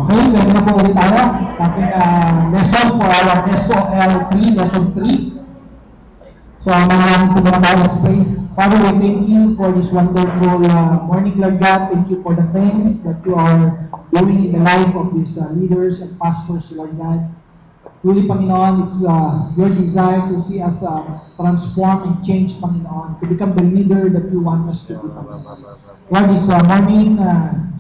Okay, ready na po ulit tayo sa ating lesson for our SOL3, lesson 3. So, maraming po naman tayo, let's pray. Father, we thank you for this wonderful morning, Lord God. Thank you for the things that you are doing in the life of these leaders and pastors, Lord God. Truly, Panginoon, it's your desire to see us transform and change, Panginoon, to become the leader that you want us to be, Panginoon. Lord, this morning,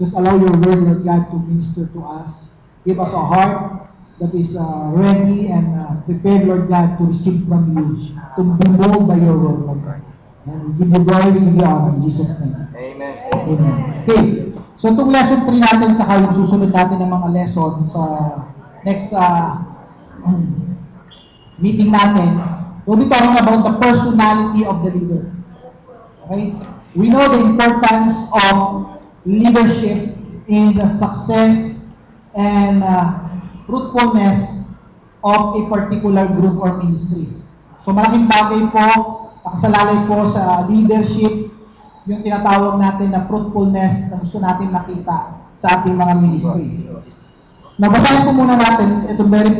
just allow your word, Lord God, to minister to us. Give us a heart that is ready and prepared, Lord God, to receive from you, to be molded by your word, Lord God. And we give you glory, we give you honor in Jesus' name. Amen. Amen. Okay. So, itong lesson 3 natin, tsaka yung susunod natin ng mga lesson sa next meeting natin, we'll be talking about the personality of the leader. Okay? We know the importance of leadership in the success and fruitfulness of a particular group or ministry. So malaking bagay po, nakasalalay po sa leadership, yung tinatawag natin na fruitfulness na gusto natin makita sa ating mga ministry. Nabasahin po muna natin itong very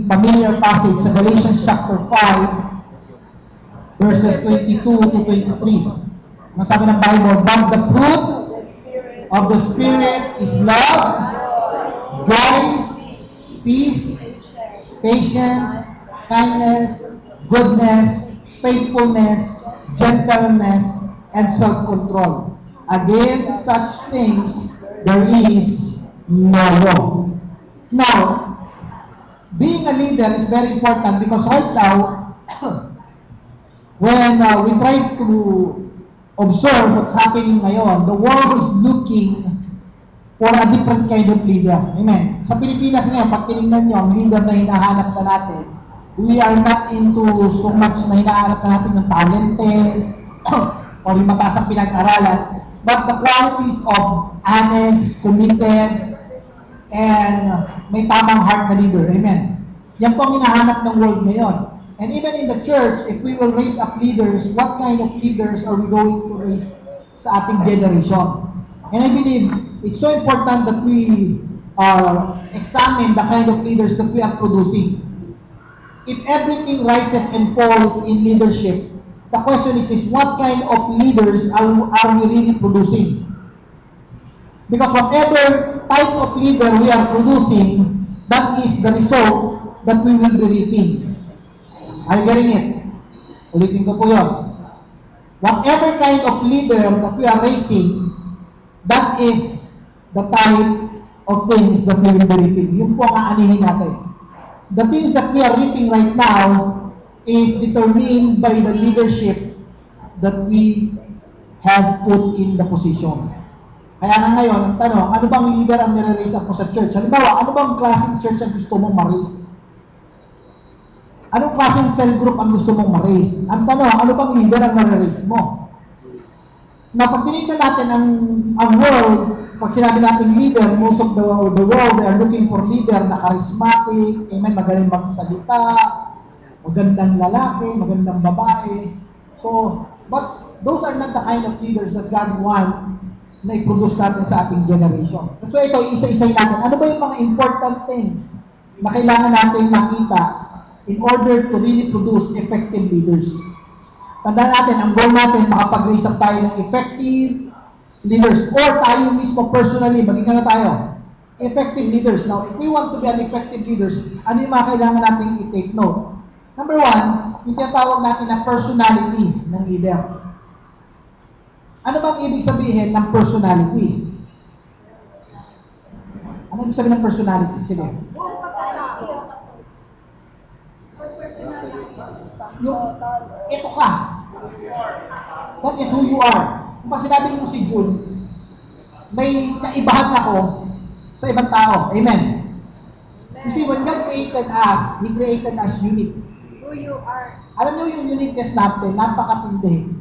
familiar passage sa Galatians chapter 5, verses 22 to 23. Ano sabi ng Bible? But the fruit of the Spirit is love, joy, peace, patience, kindness, goodness, faithfulness, gentleness, and self-control. Against such things there is no law. Now, being a leader is very important because right now, when we try to observe what's happening ngayon, the world is looking for a different kind of leader. Amen. Sa Pilipinas ngayon, pag tinignan nyo, ang leader na hinahanap na natin, we are not into so much na hinahanap na natin yung talented or yung mataas ang pinag-aralan, but the qualities of honest, committed, and may tamang heart na leader. Amen. Yan po ang hinahanap ng world ngayon. And even in the church, if we will raise up leaders, what kind of leaders are we going to raise sa ating generation? And I believe it's so important that we examine the kind of leaders that we are producing. If everything rises and falls in leadership, the question is this: what kind of leaders are we really producing? Because whatever type of leader we are producing, that is the result that we will be reaping. Are you getting it? Ulitin ko po yun. Whatever kind of leader that we are raising, that is the type of things that we will be reaping. Yun po ang aanihin natin. The things that we are reaping right now is determined by the leadership that we have put in the position. Kaya nga ngayon, ang tanong, ano bang leader ang nire-raise up mo sa church? Halimbawa, ano bang klaseng church ang gusto mong ma-raise? Anong klaseng cell group ang gusto mong ma-raise? Ang tanong, ano bang leader ang nare-raise mo? Na pag tinignan natin ang world, pag sinabi natin leader, most of the world, they are looking for leader na charismatic, amen, magaling magsalita, magandang lalaki, magandang babae. So, but those are not the kind of leaders that God want na i-produce natin sa ating generation. So ito, isa-isay natin. Ano ba yung mga important things na kailangan natin makita in order to really produce effective leaders? Tandaan natin, ang goal natin, makapag-raise up tayo ng effective leaders or tayo mismo personally, maging ano tayo? Effective leaders. Now, if we want to be an effective leaders, ano yung mga kailangan natin i-take note? Number one, yung tinatawag natin na personality ng leader. Ano bang ibig sabihin ng personality? Ano ibig sabihin ng personality? Sige. Yung, ito ka. That is who you are. Kung pag sinabi mo si June, may kaibahan ako sa ibang tao. Amen. You see, when God created us, He created us unique. Who you are. Alam niyo yung uniqueness natin, napakatindi.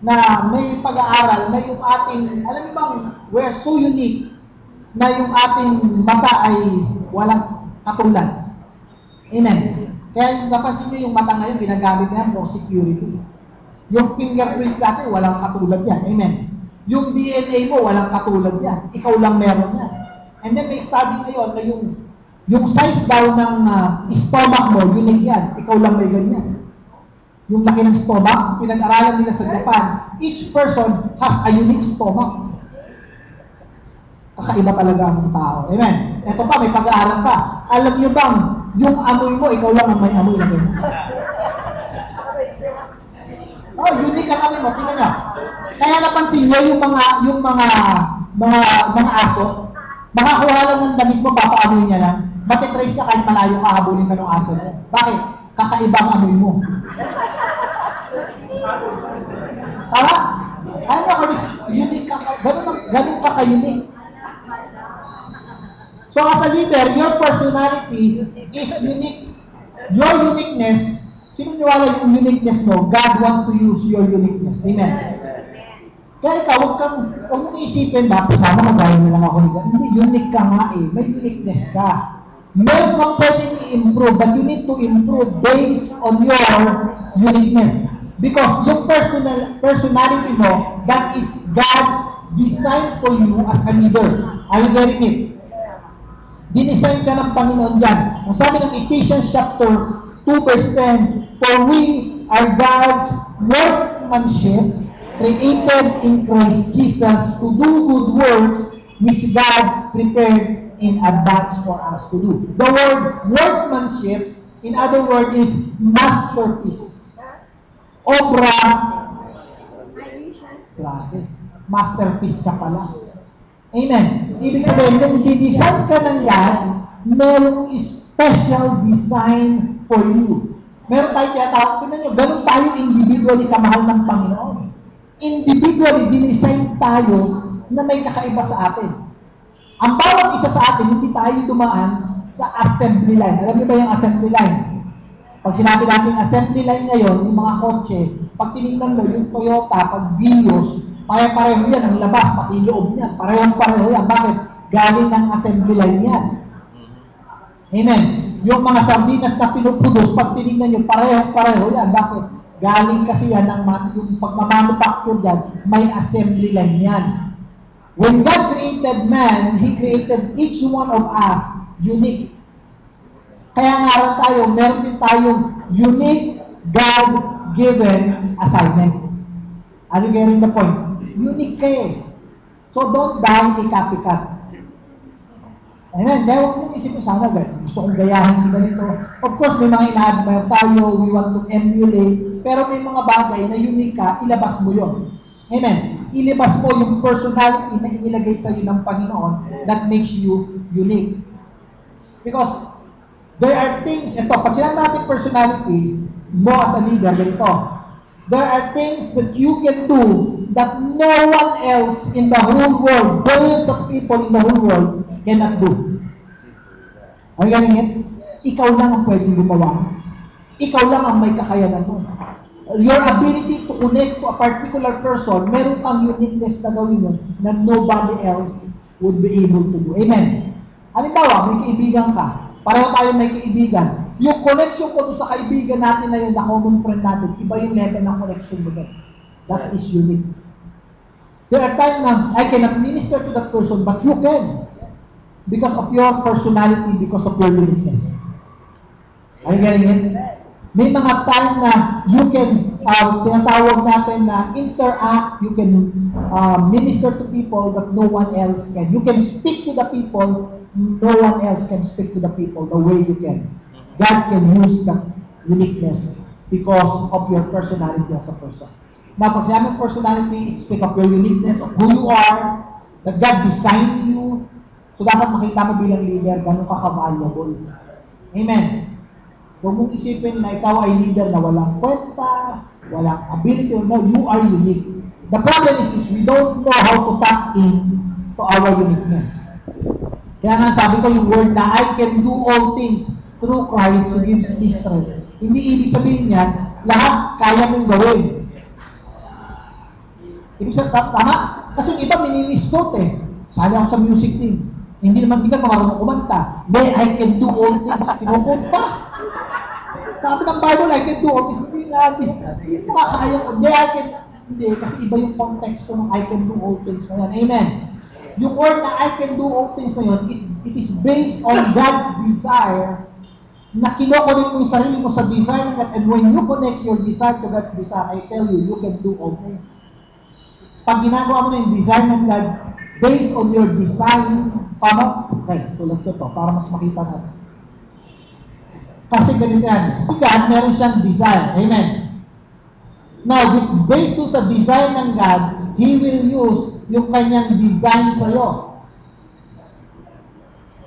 Na may pag-aaral na yung ating, alam niyo bang, we're so unique na yung ating mata ay walang katulad. Amen. Kaya napansin niyo yung mata ngayon, ginagamit na yan for security. Yung fingerprints natin, walang katulad yan. Amen. Yung DNA mo, walang katulad yan. Ikaw lang meron yan. And then may study ngayon na yung size daw ng stomach mo, unique yan. Ikaw lang may ganyan. Yung laki ng stomach, pinag-aralan nila sa Japan, each person has a unique stomach. Kakaiba talaga ang tao. Amen. Ito pa, may pag-aaral pa. Alam nyo bang, yung amoy mo, ikaw lang ang may amoy na ganyan. Oh, unique ang amoy mo. Tingnan nyo. Kaya napansin nyo yung mga aso, makakuha lang ng damit mo, papaamoy niya lang. Matitrace ka kahit malayo ka, habulin ka ng aso mo. Bakit? Kakaibang amoy mo. Tama? Alam mo kung this is unique ka, ganun ka ka-unique. So as a leader, your personality is unique. Your uniqueness, sino niwala yung uniqueness mo? God want to use your uniqueness. Amen. Kaya ikaw, huwag mong isipin, sana kagaya na lang ako ni God. Hindi, unique ka nga eh. May uniqueness ka. Meron kang pwedeng i-improve, but you need to improve based on your uniqueness. Because yung personality mo, that is God's design for you as a leader. Are you getting it? Dinesign ka ng Panginoon dyan. Ang sabi ng Ephesians chapter 2 verse 10, for we are God's workmanship, created in Christ Jesus to do good works which God prepared in advance for us to do. The word workmanship, in other words, is masterpiece. Obra. Grabe. Masterpiece ka pala. Amen. Ibig sabihin, nung didesign ka ng God, merong special design for you. Meron tayo tinatawag, tingnan nyo, ganun tayo individually kamahal ng Panginoon. Individually, dinesign tayo na may kakaiba sa atin. Ang bawat isa sa atin, hindi tayo dumaan sa assembly line. Alam niyo ba yung assembly line? Pag sinabi natin assembly line ngayon, yung mga kotse, pag tinignan mo, yung Toyota, pag Vios, pare-pareho yan, ang labas, pati loob niyan, pareho yan. Bakit? Galing ng assembly line yan. Amen. Yung mga sardinas na pinuproduce, pag tinignan nyo, pareho yan. Bakit? Galing kasi yan, yung pagmamanufacture yan, may assembly line yan. When God created man, He created each one of us unique. Kaya nga rin tayo, meron din tayong unique God-given assignment. Are you getting the point? Unique kayo. So don't die a copycat. Amen. Kaya huwag mong isipin sana, gusto kong gayahin si ganito. Of course, may mga ina-admire tayo, we want to emulate, pero may mga bagay na unique ka, ilabas mo yon. Amen. Ilabas mo yung personality na inilagay sa iyo ng Panginoon that makes you unique. Because there are things, ito, pag sinabi natin personality, mo as a leader, ganito, there are things that you can do that no one else in the whole world, billions of people in the whole world, cannot do. Are you getting it? Ikaw lang ang pwedeng gumawa. Ikaw lang ang may kakayanan mo. Your ability to connect to a particular person, meron kang uniqueness na gawin yun na nobody else would be able to do. Amen. Halimbawa, may kaibigan ka. Pareho tayo may kaibigan. Yung connection ko doon sa kaibigan natin na yun, na common friend natin, iba yung level ng connection mo doon. That is unique. There are times na I cannot minister to that person, but you can. Because of your personality, because of your uniqueness. Are you getting it? May mga time na you can, tinatawag natin na interact, you can minister to people that no one else can. You can speak to the people, no one else can speak to the people the way you can. God can use that uniqueness because of your personality as a person. Now, pag sinabi personality, it speaks of your uniqueness, of who you are, that God designed you. So, dapat makita mo bilang leader, gano'n ka ka-valuable. Amen. Huwag mong isipin na ikaw ay leader na walang kwenta, walang ability. No, you are unique. The problem is this, we don't know how to tap in to our uniqueness. Kaya nga sabi ko yung word na, I can do all things through Christ who gives me strength. Hindi ibig sabihin yan, lahat kaya mong gawin. Ibig sabihin, tama? Kasi yung iba minimisquote eh. Sali ako sa music team. Hindi naman ka marunong kumanta. Hindi, I can do all things. Kinukot pa. Sabi ng Bible, I can do all things. Hindi nga, hindi makakaya ko. Hindi, Hindi, kasi iba yung context ng I can do all things na yan. Amen. Yung word na I can do all things na yun, it is based on God's desire na kinokonek mo yung sarili mo sa desire ng God. And when you connect your desire to God's desire, I tell you, you can do all things. Pag ginagawa mo na yung desire ng God based on your design, tama? Okay, sulat ko to para mas makita natin. Kasi ganito yan. Si God, meron siyang desire. Amen. Now, based doon sa desire ng God, He will use yung kanyang design sa'yo.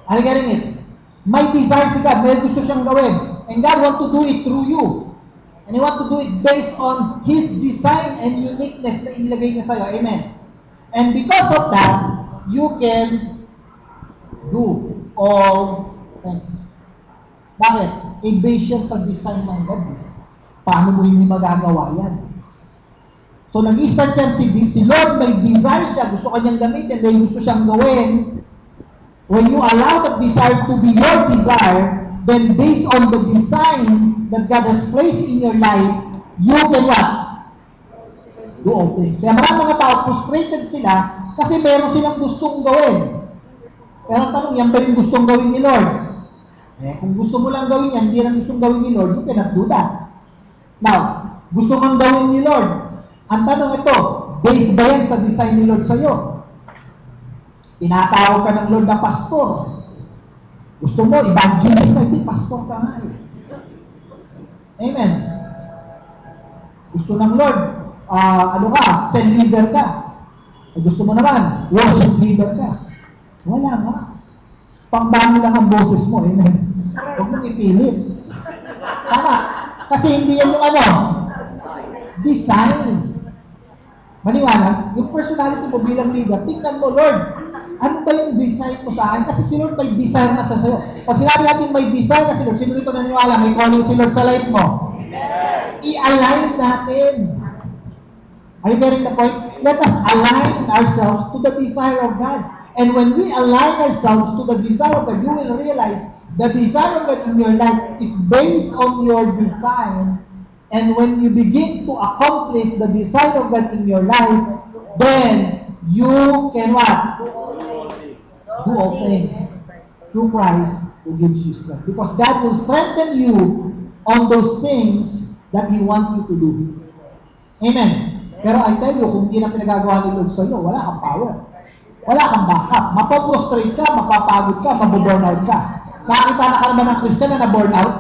Are you getting it? May desire si God. May gusto siyang gawin. And God want to do it through you. And He want to do it based on His design and uniqueness na inilagay niya sa'yo. Amen. And because of that, you can do all things. Bakit? I-base yan sa design ng God. Paano mo hindi magagawa yan? So, nag-stand yan si Lord, may desire siya, gusto kanyang gamitin, may gusto siyang gawin. When you allow that desire to be your desire, then based on the design that God has placed in your life, you can what? Do all things. Kaya maraming mga tao, frustrated sila kasi meron silang gustong gawin. Pero ang tanong, yan ba yung gustong gawin ni Lord? Kung gusto mo lang gawin yan, hindi lang gustong gawin ni Lord, you cannot do that. Now, gusto mong gawin ni Lord. Ang tanong ito, based ba yan sa design ni Lord sa'yo? Tinatawag ka ng Lord na pastor. Gusto mo, evangelist ka, hindi, pastor ka nga eh. Amen. Gusto ng Lord, cell leader ka. Gusto mo naman, worship leader ka. Wala nga. Pangbangi lang ang boses mo, amen. Huwag mong ipilit. Tama. Kasi hindi yan yung design. Maniwala, yung personality mo bilang leader, tingnan mo, Lord, ano ba yung design mo sa akin? Kasi si Lord may design na sa sayo. Pag sinabi natin may design na si Lord, sino dito naniniwala, may calling si Lord sa life mo? I-align natin. Are you getting the point? Let us align ourselves to the desire of God. And when we align ourselves to the desire of God, you will realize the desire of God in your life is based on your design. And when you begin to accomplish the desire of God in your life, then you can what? Do all things through Christ who gives you strength. Because God will strengthen you on those things that He wants you to do. Amen. Pero I tell you, kung hindi na pinagagawa ni Lord sa'yo, wala kang power. Wala kang backup. Mapoprostrate ka, mapapagod ka, maboburnout ka. Nakita na ka naman ng Christian na na-burnout?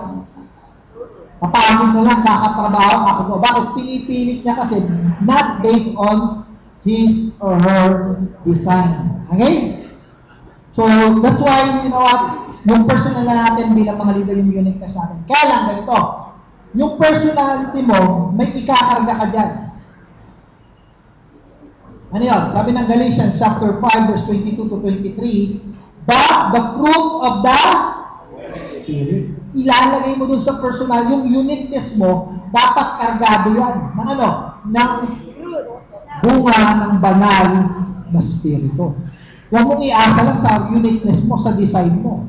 Mapagod na lang, kakatrabaho, kakagawa. Bakit? Pinipilit niya kasi not based on his or her design. Okay? So, that's why, you know what? Yung personal na natin bilang mga leader, yung uniqueness natin. Kaya lang, ganito. Yung personality mo, may ikakarga ka dyan. Ano yun? Sabi ng Galatians chapter 5 verse 22 to 23, but the fruit of the Spirit. Ilalagay mo dun sa personal, yung uniqueness mo, dapat kargado yan. Ng ano? Ng bunga ng banal na Spirito. Huwag mong iasa lang sa uniqueness mo, sa design mo.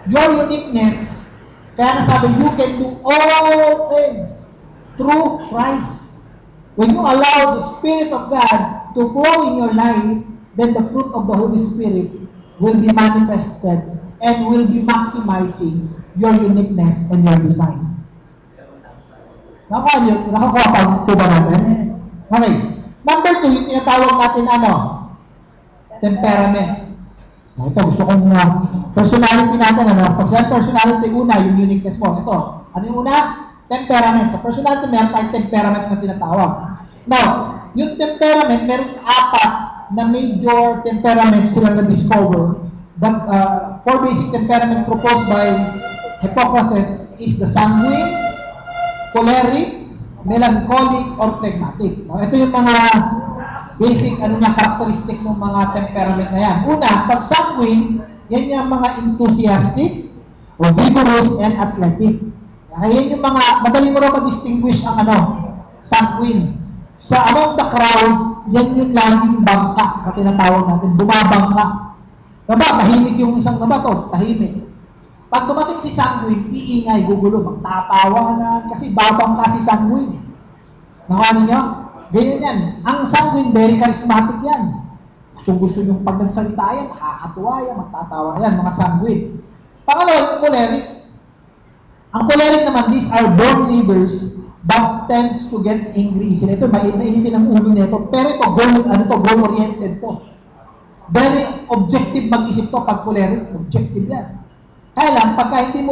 Your uniqueness, kaya nasabi, you can do all things through Christ. When you allow the Spirit of God to flow in your life, then the fruit of the Holy Spirit will be manifested and will be maximizing your uniqueness and your design. Nakakuha pa ba natin? Okay. Number 2, yung tinatawag natin temperament. Ito, gusto kong personality natin. Pag sa personality, una, yung uniqueness mo. Ito, ano yung una? Temperament. Sa personality, meron tayong temperament na tinatawag. Now, yung temperament, meron 4 na major temperaments silang na-discover. But 4 basic temperament proposed by Hippocrates is the sanguine, choleric, melancholic, or phlegmatic. Now, ito yung mga basic characteristic ng mga temperament na yan. Una, pag sanguine, yan yung mga enthusiastic, o vigorous, and athletic. Kaya yan yung mga, madali mo na ma-distinguish ang sanguine. Sa among the crowd, yan yung laging bangka na tinatawag natin, bumabangka. Diba, tahimik yung isang to, tahimik. Pag dumating si sanguine, iingay, gugulo, magtatawanan, kasi babangka si sanguine. Nakano niyo? Ganyan yan. Ang sanguine, very charismatic yan. Gusto nyo pag nagsalita yan, nakakatuwa yan, magtatawa yan, mga sanguine. Pangalawa, yung choleric. Ang choleric naman, these are born leaders but tends to get angry easily. Ito, mainitin ang ulo nito. Pero ito, goal-oriented to. Very objective mag-isip to pag choleric. Objective yan. Kaya lang, pagka hindi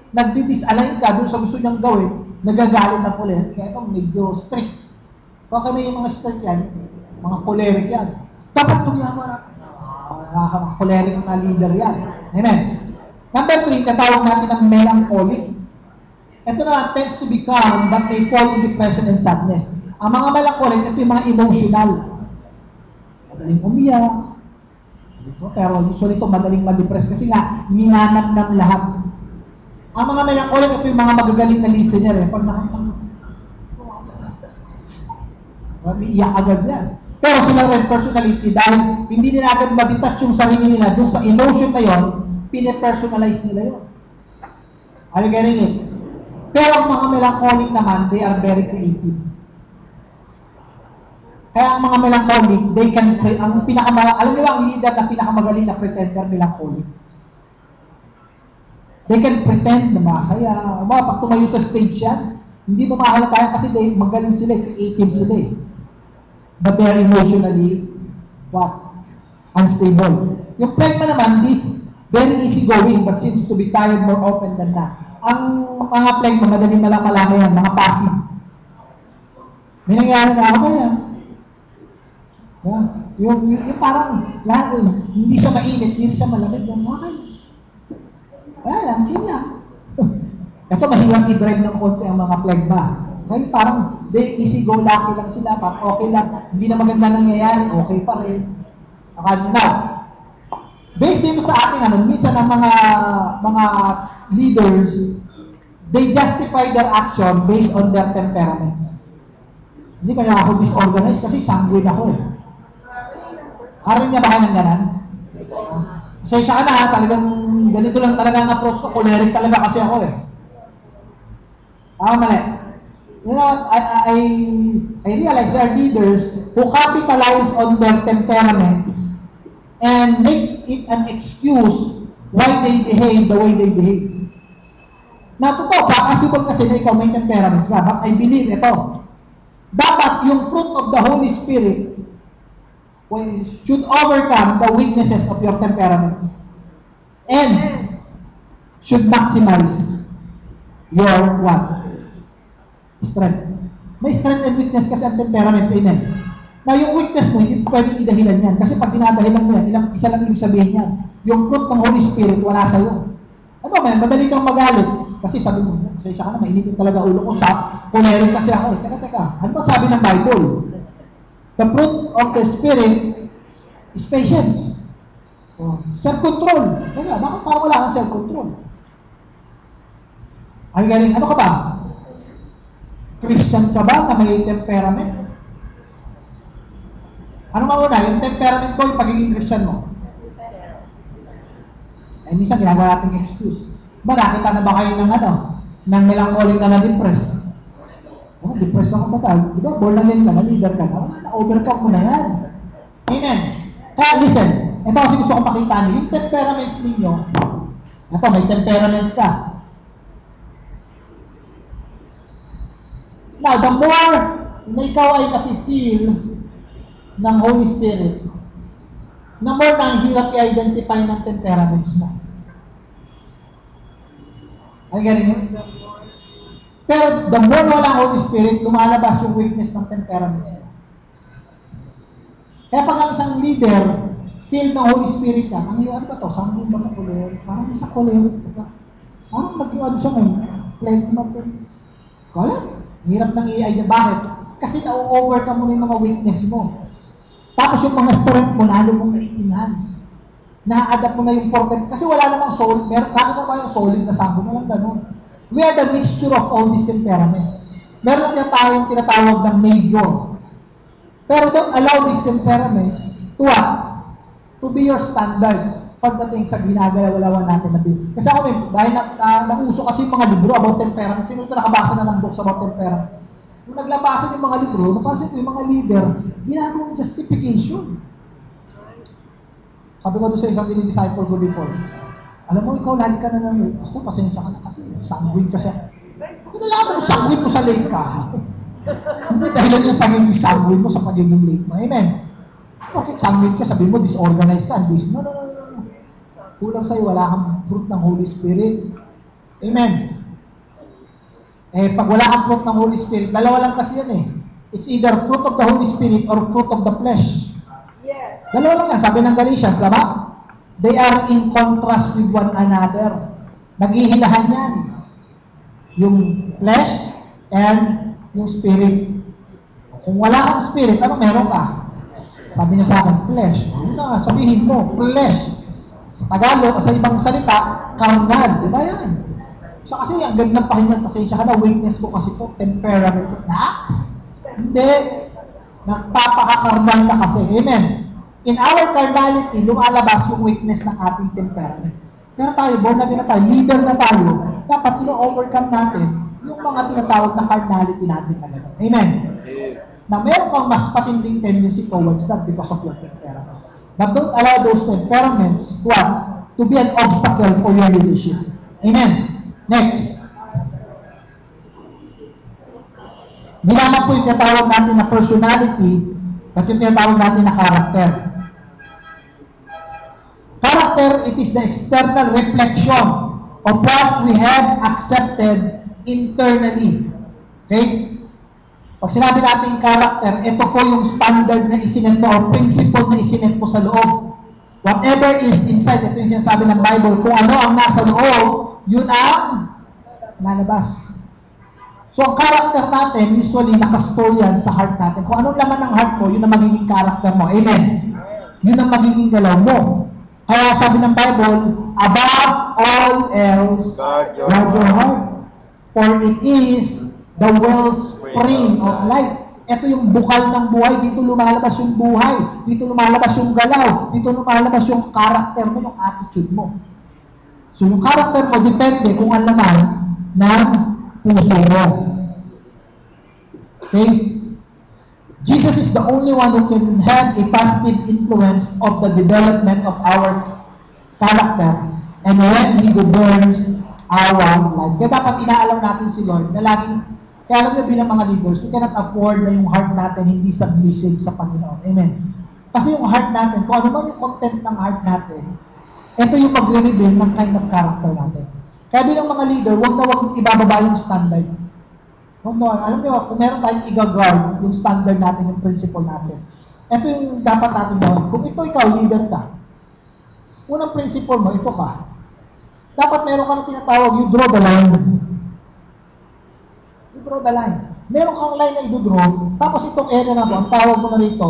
nagdi-disalign ka dun sa gusto niyang gawin, nagagalit ang choleric. Kaya ito, medyo strict. Kung kami yung mga strict yan, mga choleric yan. Dapat ito ginagawa natin. Choleric na leader yan. Amen. Number 3, tatawag natin ang melancholic. Ito naman tends to be calm but may fall in depression and sadness. Ang mga melancholic, ito yung mga emotional. Madaling umiyak. Pero usually ito madaling ma-depress kasi nga, ninanap ng lahat. Ang mga melancholic, ito yung mga magagaling na listener. Pag may iyak agad yan. Pero sila rin personality, dahil hindi nila agad ma-detach yung sarili nila dun sa emotion na yon, pine-personalize nila yon. Are you getting it? Pero ang mga melancholic naman, they are very creative. Kaya ang mga melancholic, they can pray. Alam niyo ba ang leader na pinakamagaling na pretender melancholic? They can pretend na masaya. Pag tumayo sa stage yan, hindi mo mahalata kasi magaling sila, creative sila eh. But they are emotionally, unstable. Yung phlegma naman, this very easygoing but seems to be tired more often than not. Ang mga phlegma, madaling malaman yan, mga passive. May nangyari na, okay lang. Yung parang, hindi siya mainit, hindi siya malamig, okay lang. Wala lang, chill lang. Ito, mahirap i-drive ng konti ang mga phlegma. Okay, parang easy-go-lucky lang sila, parang okay lang, hindi na maganda nangyayari, okay pa rin. Akala na. Based dito sa ating, minsan ang mga leaders, they justify their action based on their temperaments. Hindi kaya ako disorganized kasi sanguine ako eh. Karin niya ba kayo ng ganan? Pasensya ka na, talagang ganito lang talaga ang approach ko, choleric talaga kasi ako eh. Mali. You know what, I realize there are leaders who capitalize on their temperaments and make it an excuse why they behave the way they behave. Na totoo, possible kasi na ikaw may temperaments ka, but I believe ito. Dapat yung fruit of the Holy Spirit should overcome the weaknesses of your temperaments and should maximize your what? Strength. May strength and weakness kasi ang temperaments, amen. Na yung weakness mo, hindi pwedeng idahilan yan. Kasi pag dinadahilan mo yan, isa lang ibig sabihin yan. Yung fruit ng Holy Spirit, wala sa'yo. Madali kang magalit. Kasi sabi mo, pasensya ka na, mainitin talaga ulo ko sa choleric kasi ako. Teka, ano ba sabi ng Bible? The fruit of the Spirit is patience. Self-control. Teka, bakit parang wala kang self-control? Ano ka ba? Christian ka ba na may temperament? Ano mauna? Yung temperament mo, yung pagiging Christian mo? Minsan ginagawa natin excuse. Nakita na ba kayo ng melancholic na na-depress? Depressed ako tagal. Di ba? Born again ka na, leader ka na. Wala na, overcome mo na yan. Amen. Kaya listen, ito kasi gusto kong makita niyo. Yung temperaments ninyo, ito, may temperaments ka. Now, the more na ikaw ay nafe-feel ng Holy Spirit, the more na ang hirap i-identify ng temperaments mo. Are you getting it? Pero the more na wala ang Holy Spirit, lumalabas yung weakness ng temperaments mo. Kaya pag ang isang leader, filled ng Holy Spirit ka, ang iyo, ano ba ito? Saan mo ba na choleric? Parang isa choleric ito ka. Parang nag-ano siya ngayon? Phlegma to. Kala? Hirap nang i-idea. Bakit? Kasi na-overcome mo yung mga weakness mo. Tapos yung mga strength mo, lalo mong na-enhance. Na-adapt mo na yung portent. Kasi wala namang soul. Nakita mo yung solid na sanggol. Walang ganun. We are the mixture of all these temperaments. Meron lang tayong tinatawag ng major. Pero don't allow these temperaments to what? To be your standard pagdating sa ginagalaw-lawan natin na business. Kasi ako, dahil nauso kasi yung mga libro about temperaments, sino ito nakabasa na ng books about temperaments? Nung naglabasan yung mga libro, napansin ko yung mga leader, ginagawang justification. Sabi ko doon sa isang disciple ko before, alam mo, ikaw lagi ka na ng late. Basta pasensya ka na kasi, sanguine ka siya. Kung nalaman mo, sanguine mo sa late ka. Hindi dahilan yung pagiging sanguine mo sa pagiging late mo. Amen. Bakit sanguine ka, sabi mo, disorganized ka, no. Kulang sa'yo, wala kang fruit ng Holy Spirit. Amen. Pag wala kang fruit ng Holy Spirit, dalawa lang kasi yan eh. It's either fruit of the Holy Spirit or fruit of the flesh. Yes. Dalawa lang yan, sabi ng Galatians, tama? They are in contrast with one another. Naghihilahan yan. Yung flesh and yung spirit. Kung wala kang spirit, ano meron ka? Sabi niya sa akin, flesh. Ano na, sabihin mo, flesh. Sa Tagalog, sa ibang salita, carnal. Di ba yan? So kasi ang gandang pakinggan, pasensya ka na, weakness ko kasi to, temperament ko. Nax? Hindi. Nagpapakakarnal na kasi. Amen. In our carnality, lumalabas yung weakness ng ating temperament. Pero tayo, born again na tayo, leader na tayo, dapat ino-overcome natin yung mga tinatawag na carnality natin na gano'n. Amen? Na meron kang mas patinding tendency towards that because of your temperament. But don't allow those temperaments to be an obstacle for your leadership. Amen? Next. Hindi lamang po yung tinatawag natin na personality, but yung tinatawag natin na character. Character, it is the external reflection of what we have accepted internally. Okay? Pag sinabi natin character, ito po yung standard na isinet mo or principle na isinet mo sa loob. Whatever is inside, ito yung sinasabi ng Bible, kung ano ang nasa loob, yun ang lalabas. So, ang character natin, usually, nakastore yan sa heart natin. Kung anong laman ng heart mo, yun ang magiging character mo. Amen? Yun ang magiging galaw mo. Kaya sabi ng Bible, above all else, guard your heart. For it is the wellspring of life. Ito yung bukal ng buhay. Dito lumalabas yung buhay. Dito lumalabas yung galaw. Dito lumalabas yung character mo, yung attitude mo. So yung character mo, depende kung ano naman ng puso mo. Okay? Jesus is the only one who can have a positive influence of the development of our character and when He governs our life. Kaya dapat inaalaw natin si Lord na laging, kaya alam niyo bilang mga leaders, we cannot afford na yung heart natin hindi submissive sa Panginoon. Amen. Kasi yung heart natin, kung ano man yung content ng heart natin, ito yung magre-reveal ng kind of character natin. Kaya bilang mga leader, huwag na huwag ibababa yung standard. No, alam niyo, kung meron tayong i-guard yung standard natin, yung principle natin, ito yung dapat natin gawin. Kung ito ikaw, leader ka, unang principle mo, ito ka. Dapat meron ka na tinatawag, you draw the line. You draw the line. Meron kang line na i-draw, tapos itong area na to, ang tawag mo na rito,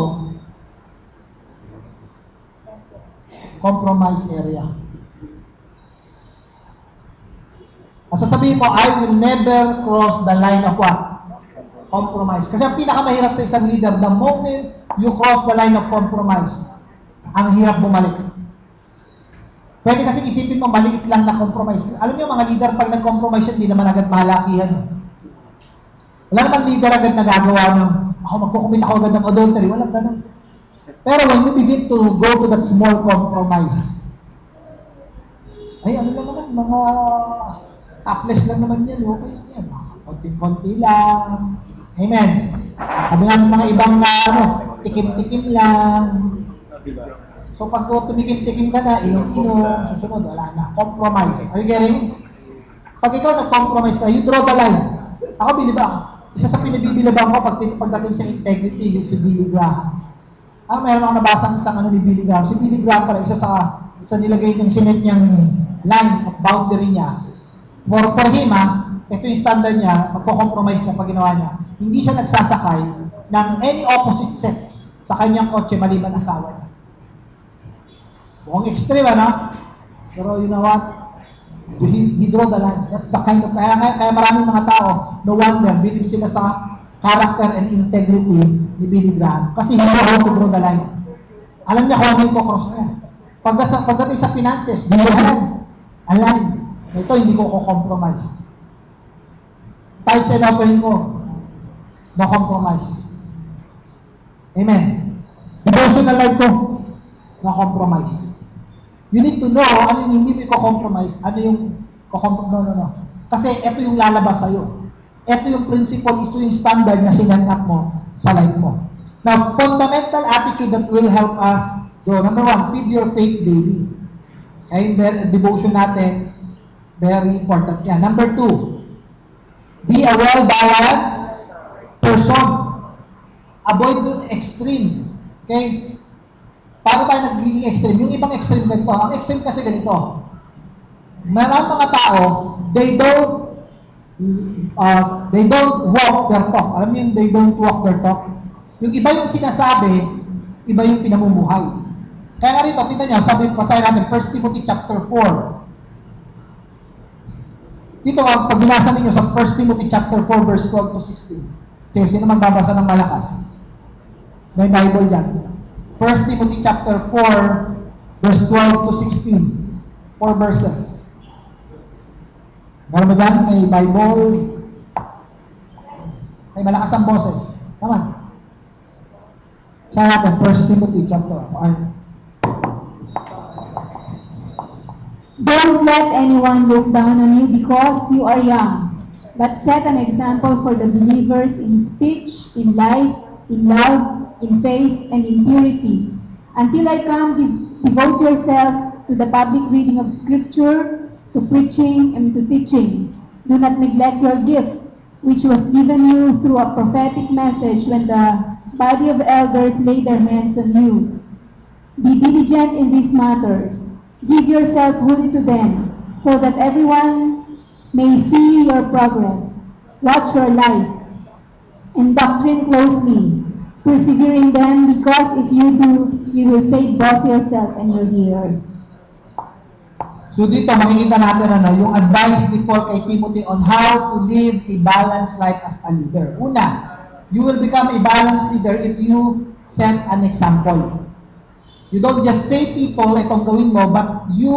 compromise area. At sasabihin mo, I will never cross the line of what? Compromise. Kasi ang pinakamahirap sa isang leader, the moment you cross the line of compromise, ang hirap bumalik. Pwede kasi isipin mo, maliit lang na compromise. Alam niyo, mga leader, pag nag-compromise, hindi naman agad malakihan. Wala naman leader agad nagagawa ng, ako magkukumit ako agad ng adultery. Walang ganun. Pero when you begin to go to that small compromise, ay, ano lang naman, mga topless lang naman yan, okay lang yan. Konti-konti lang. Amen. Sabi nga ng mga ibang tikim-tikim lang. So pag tumikim-tikim ka na, inom-inom, susunod, wala na. Compromise. Are you getting? Pag ikaw nag-compromise ka, you draw the line. Ako, isa sa pinabibilabang ko pagdating sa integrity, yung si Billy Graham. Meron akong nabasang isang ni Billy Graham. Si Billy Graham pala, isa sa nilagay niyang sinet niyang line of boundary niya. For him, ito yung standard niya, magko-compromise siya pag ginawa niya. Hindi siya nagsasakay ng any opposite sex sa kanyang kotse maliban asawa niya. Mukhang extreme, Pero you know what? He draw the line. That's the kind of, kaya maraming mga tao, no wonder, believe sila sa character and integrity ni Billy Graham. Kasi he know how to draw the line. Alam niya kung ano yung cross niya. Pagdating sa finances, bilihan, align. Ito, hindi ko compromise. Tithes and offering ko. No compromise. Amen. Devotional life ko, no compromise. You need to know ano yung hindi mo i-compromise, ano yung no. Kasi ito yung lalabas sa'yo. Ito yung principle, ito yung standard na sinanap mo sa life mo. Now, fundamental attitude that will help us grow. Number 1, feed your faith daily. Okay, devotion natin, very important yan. Number 2, be a well-balanced person. Avoid yung extreme. Okay? Paano tayo nagiging extreme? Yung ibang extreme ganito. Ang extreme kasi ganito. Maraming mga tao, they don't walk their talk. Alam niyo yung they don't walk their talk? Yung iba yung sinasabi, iba yung pinamumuhay. Kaya nga rito, tingnan niyo, sabi, basahin natin, 1 Timothy chapter 4. Dito, pag binasa ninyo sa 1 Timothy chapter 4, verse 12 to 16. Sige, sino man babasa ng malakas? May Bible dyan. 1 Timothy chapter 4, verse 12 to 16. 4 verses. Meron mo dyan? May Bible. Ay, malakas ang boses. Naman. Sa natin, 1 Timothy chapter 4. Don't let anyone look down on you because you are young, but set an example for the believers in speech, in life, in love, in faith, and in purity. Until I come, devote yourself to the public reading of Scripture, to preaching, and to teaching. Do not neglect your gift, which was given you through a prophetic message when the body of elders laid their hands on you. Be diligent in these matters. Give yourself wholly to them, so that everyone may see your progress. Watch your life and doctrine closely. Persevere in them, because if you do, you will save both yourself and your hearers. So dito, makikita natin yung advice ni Paul kay Timothy on how to live a balanced life as a leader. Una, you will become a balanced leader if you set an example. You don't just say people, itong gawin mo, but you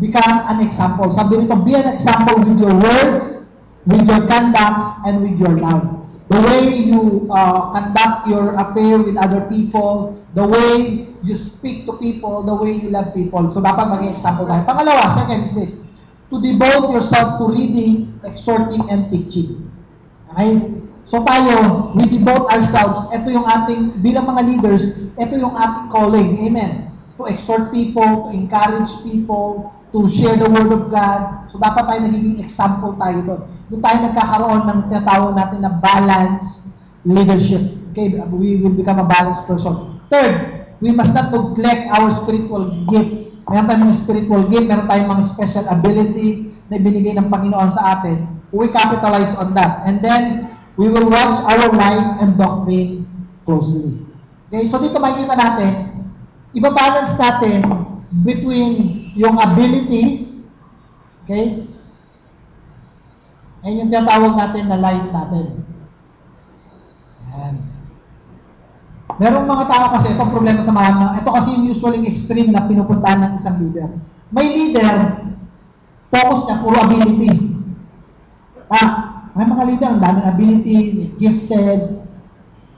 become an example. Sabi nito, be an example with your words, with your conducts, and with your love. The way you conduct your affair with other people, the way you speak to people, the way you love people. So dapat maging example tayo. Pangalawa, second is this, to devote yourself to reading, exhorting, and teaching. Okay? So tayo, we devote ourselves. Ito yung ating, bilang mga leaders, ito yung ating calling. Amen. To exhort people, to encourage people, to share the Word of God. So dapat tayo nagiging example tayo doon. Doon tayo nagkakaroon ng tinatawag natin na balanced leadership. Okay, we will become a balanced person. Third, we must not neglect our spiritual gift. Meron tayong mga spiritual gift, meron tayong mga special ability na ibinigay ng Panginoon sa atin. We capitalize on that. And then, we will watch our life and doctrine closely. Okay, so dito makikita natin, ibabalance natin between yung ability, okay, and yung tinatawag natin na life natin. Ayan. Merong mga tao kasi, itong problema sa mga, ito kasi yung usually extreme na pinupuntahan ng isang leader. May leader, focus niya, puro ability. May mga leader, ang daming ability, may gifted.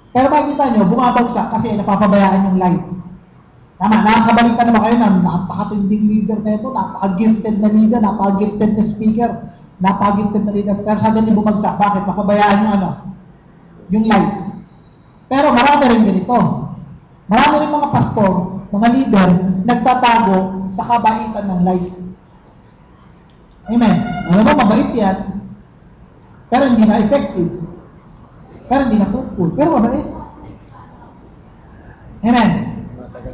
Pero makikita nyo, bumabagsak kasi napapabayaan yung life. Tama, nakakabalita naman kayo na napakatinding leader na ito, napaka-gifted na leader, napaka-gifted na speaker, napaka-gifted na leader. Pero suddenly bumagsak. Bakit? Napabayaan yung yung life. Pero marami rin ganito. Marami rin mga pastor, mga leader, nagtatago sa kabaitan ng life. Amen. Alam mo, mabait yan. Pero hindi na effective. Pero hindi na fruitful. Pero mabait. Amen.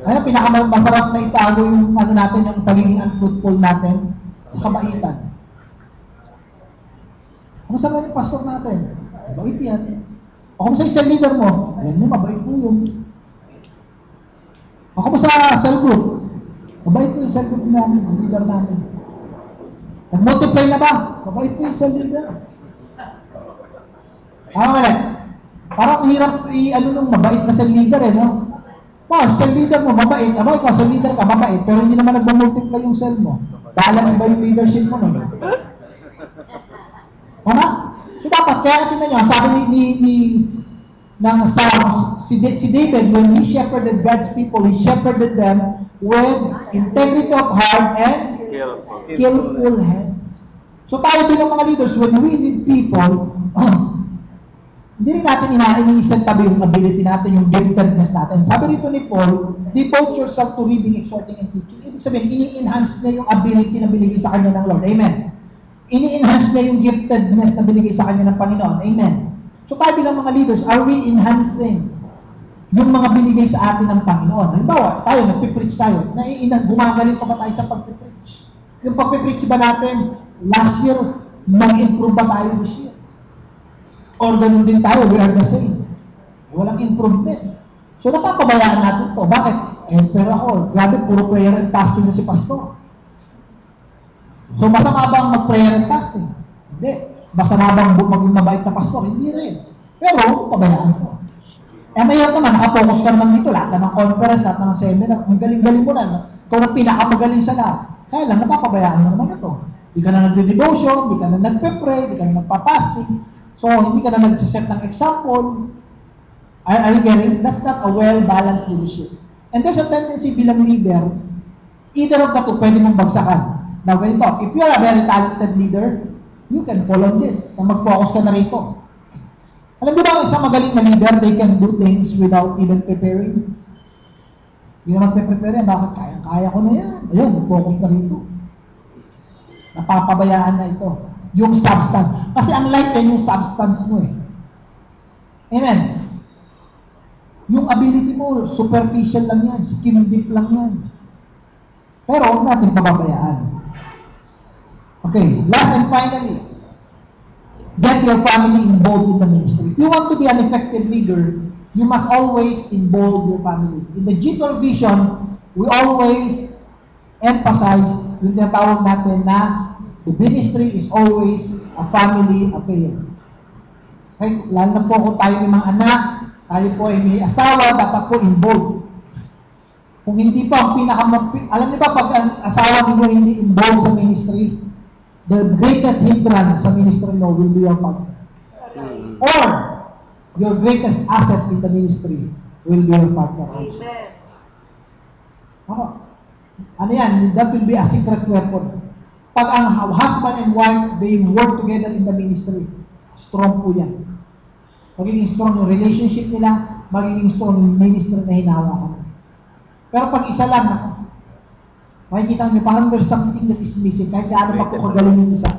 Ay, pinakamasarap na itago yung natin, yung pagiging unfruitful natin sa kabaitan. Kamusta naman yung pastor natin? Mabait yan. O kamusta yung cell leader mo? Yan yun, mabait po yun. O kamusta cell group? Mabait po yung cell group namin, yung leader namin. Nag-multiply na ba? Mabait po yung cell leader. Parang hirap nung mabait na cell leader no? Cell leader mo, mabait. Ikaw, cell leader ka, mabait. Pero hindi naman nagmamultiply yung cell mo. Balance ba yung leadership mo nun? Tama? So dapat, kaya tingnan nyo, sabi ni ng Psalms, si David, when he shepherded God's people, he shepherded them with integrity of heart and skillful hands. So tayo bilang mga leaders, when we lead people, hindi rin natin iniisang tabi yung ability natin, yung giftedness natin. Sabi dito ni Paul, devote yourself to reading, exhorting, and teaching. Ibig sabihin, ini-enhance niya yung ability na binigay sa kanya ng Lord. Amen. Ini-enhance niya yung giftedness na binigay sa kanya ng Panginoon. Amen. So tayo bilang mga leaders, are we enhancing yung mga binigay sa atin ng Panginoon? Halimbawa, tayo, nagpipreach tayo, gumagaling pa ba tayo sa pagpipreach? Yung pagpipreach ba natin, last year, nag-improve ba tayo this year? Or ganun din tayo, we are the same. Walang improvement. So napapabayaan natin to. Bakit? Pero ako, grabe, puro prayer and fasting na si pastor. So masama ba ang mag-prayer and fasting? Hindi. Masama bang maging mabait na pastor? Hindi rin. Pero huwag pabayaan to. Mayroon naman, nakapokus ka naman dito, lahat na ng conference, lahat na ng seminar, ang galing-galing mo na. Ikaw na pinakamagaling sa lahat. Kaya lang, napapabayaan mo naman ito. Hindi ka na nagde-devotion, hindi ka na nagpe-pray, hindi ka na nagpa-fasting. So, hindi ka na nagsiset ng example. Are you getting? That's not a well-balanced leadership. And there's a tendency bilang leader, either of the two, pwede mong bagsakan. Now, ganito, if you're a very talented leader, you can fall on this, na mag-focus ka na rito. Alam niyo ba, isang magaling na leader, they can do things without even preparing? Hindi na magpe-prepare yan, bakit? Kaya ko na yan. Ayun, mag-focus na rito. Napapabayaan na ito. Yung substance. Kasi ang life yan, yung substance mo eh. Amen. Yung ability mo, superficial lang yan, skin deep lang yan. Pero huwag natin pababayaan. Okay, last and finally, get your family involved in the ministry. If you want to be an effective leader, you must always involve your family. In the G-Tour vision, we always emphasize yung tinatawag natin na the ministry is always a family affair. Okay, lalo na po kung tayo may mga anak, tayo po ay may asawa, dapat po involved. Kung hindi po ang alam niyo ba pag ang asawa niyo hindi involved sa ministry, the greatest hindrance sa ministry mo will be your partner. Or, your greatest asset in the ministry will be your partner also. Ano yan? That will be a secret weapon. Pag ang husband and wife, they work together in the ministry, strong po yan. Magiging strong yung relationship nila, magiging strong yung ministry na hinahawakan. Pero pag isa lang, makikita nyo, parang there's something that is missing. Kahit gaano pa po kagaling yung isa.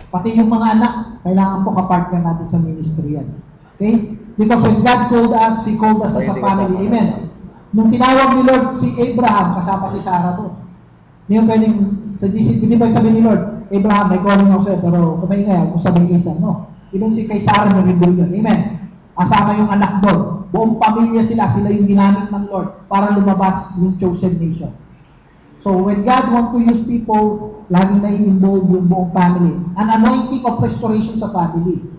Pati yung mga anak, kailangan po kapartner natin sa ministry yan. Okay? Because when God called us, He called us as a family. Amen. Nung tinawag ni Lord si Abraham, kasama si Sarah doon. Hindi yung pwedeng, sa GCP, hindi ba sabihin ni Lord, Abraham, may calling ako sa'yo, pero kumain nga, kung sabihin kaysa, no. Even si kay Sarah may rebellion. Amen. Kasama yung anak doon. Buong pamilya sila yung ginamit ng Lord para lumabas yung chosen nation. So, when God wants to use people, laging nai-involve yung buong family. An anointing of restoration sa family.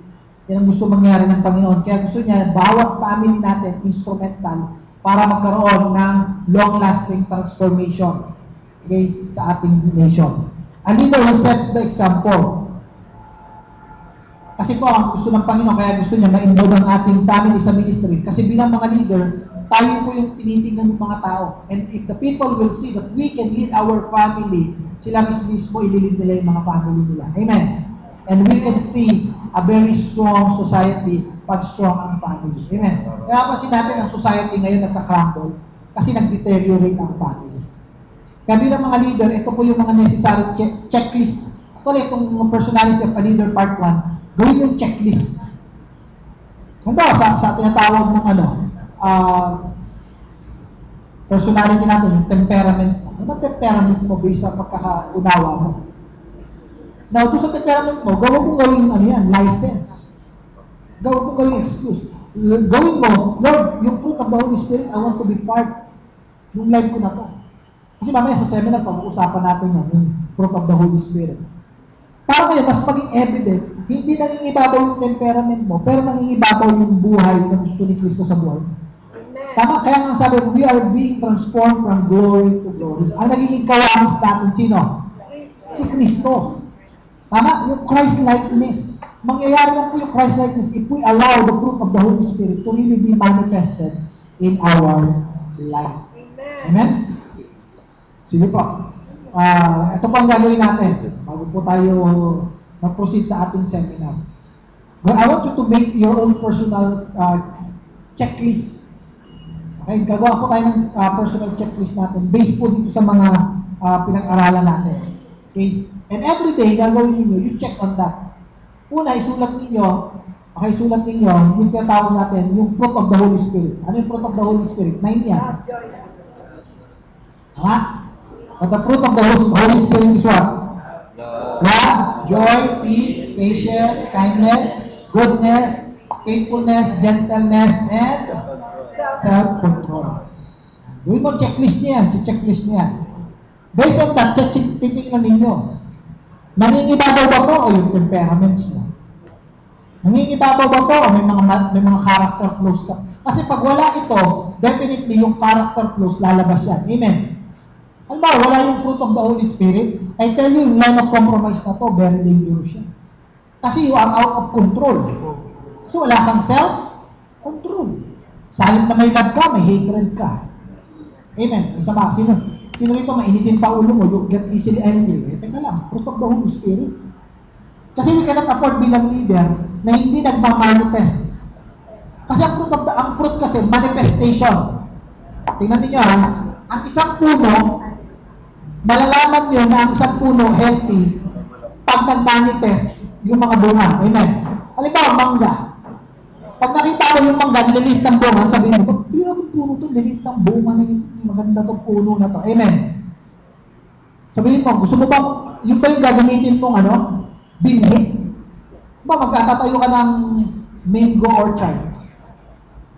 Yan ang gusto mangyari ng Panginoon. Kaya gusto niya, bawat family natin, instrumental para magkaroon ng long-lasting transformation, okay, sa ating nation. A leader who sets the example. Kasi po, ang gusto ng Panginoon, kaya gusto niya ma-involve ang ating family sa ministry. Kasi bilang mga leader, tayo po yung tinitingnan ng mga tao. And if the people will see that we can lead our family, sila mismo ililid nila yung mga family nila. Amen. And we can see a very strong society pag strong ang family. Amen. Kaya kasi natin ang society ngayon nagka-crumble kasi nag-deteriorate ang family. Kaya bilang mga leader, ito po yung mga necessary checklist. Actually, itong personality of a leader part 1, gawin yung checklist. Ano ba, sa tinatawag ng personality natin, yung temperament. Ano ba temperament mo based sa pagkakaunawa mo? Now, doon sa temperament mo, gawin license. Gawin mo excuse. Gawin mo, Lord, yung fruit of the Holy Spirit, I want to be part ng life ko na to. Kasi mamaya sa seminar, pag-uusapan natin yan, yung fruit of the Holy Spirit. Para ngayon, mas maging evident, hindi nangingibabaw yung temperament mo, pero nangingibabaw yung buhay na gusto ni Kristo sa buhay mo. Tama, kaya nga sabi, we are being transformed from glory to glory. Ang nagiging kawamis natin, sino? Si Kristo. Tama, yung Christ-likeness. mangyayari lang po yung Christ-likeness if we allow the fruit of the Holy Spirit to really be manifested in our life. Amen? Sige po. Ito po ang gagawin natin bago po tayo mag-proceed sa ating seminar. But I want you to make your own personal checklist. Okay? Gagawa po tayo ng personal checklist natin based po dito sa mga pinag-aralan natin. Okay? And every day, gagawin ninyo, you check on that. Una, isulat ninyo yung tinatawag natin, yung fruit of the Holy Spirit. Ano yung fruit of the Holy Spirit? 9 yan. Tama? But the fruit of the Holy Spirit is what? Love, joy, peace, patience, kindness, goodness, faithfulness, gentleness, and self-control. Gawin mo checklist niyan, checklist niyan. Based on that, titignan ninyo. Nangingibabaw ba ito o yung temperaments mo? Nangingibabaw ba ito o may mga character flaws ka? Kasi pag wala ito, definitely yung character flaws lalabas yan. Amen? Halimbawa, wala yung fruit of the Holy Spirit, I tell you, yung line of compromise na to, very dangerous yan. Kasi you are out of control. Kasi wala kang self-control. Salit na may love ka, may hatred ka. Amen? Isa ba? Sino rito mainitin pa ulo mo, you get easily angry. Teka lang, fruit of the Holy Spirit. Kasi we cannot afford bilang leader na hindi nagmamanifest. Kasi ang fruit kasi, manifestation. Tingnan niyo ha, ang isang puno, malalaman niyo na ang isang puno healthy pag nag-manifest yung mga bunga. Amen. Halimbawa, mangga. Pag nakita mo yung mangga, lilit ng bunga, sabihin mo, hindi na itong puno ito, lilit ng bunga na yun, maganda itong puno na ito. Amen. Sabihin mo, gusto mo ba, yung ba yung gagamitin mong binhi? Magkatatayo ka ng mango orchard.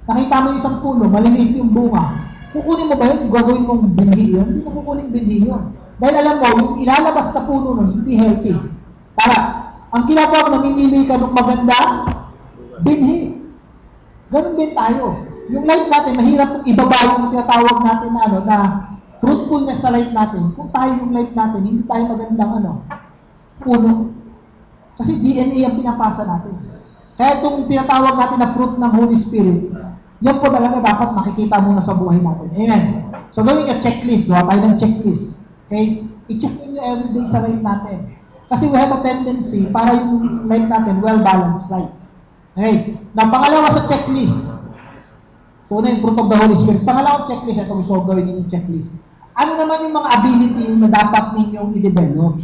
Nakita mo yung isang puno, maliliit yung bunga. Kukunin mo ba yun? Gagawin mong binhi yun? Hindi mo kukunin binhi yun. Dahil alam mo, yung ilalabas na puno nun, hindi healthy. Tara, ang ginagawa mo, namimili ka ng maganda, binhi. Ganun din tayo. Yung life natin, mahirap kung ibaba yung tinatawag natin na fruitfulness sa life natin. Kung tayo yung life natin, hindi tayo magandang puno. Kasi DNA ang pinapasa natin. Kaya itong tinatawag natin na fruit ng Holy Spirit, yan po talaga dapat makikita muna sa buhay natin. Amen. So gawin ka checklist. Gawa tayo ng checklist. Okay? I-check ninyo everyday sa life natin. Kasi we have a tendency para yung life natin, well-balanced life. Okay. Na pangalawa sa checklist. So, una yung fruit of the Holy Spirit. Pangalawang checklist, ito gusto ko gawin din yung checklist. Ano naman yung mga ability na dapat ninyong i-develop?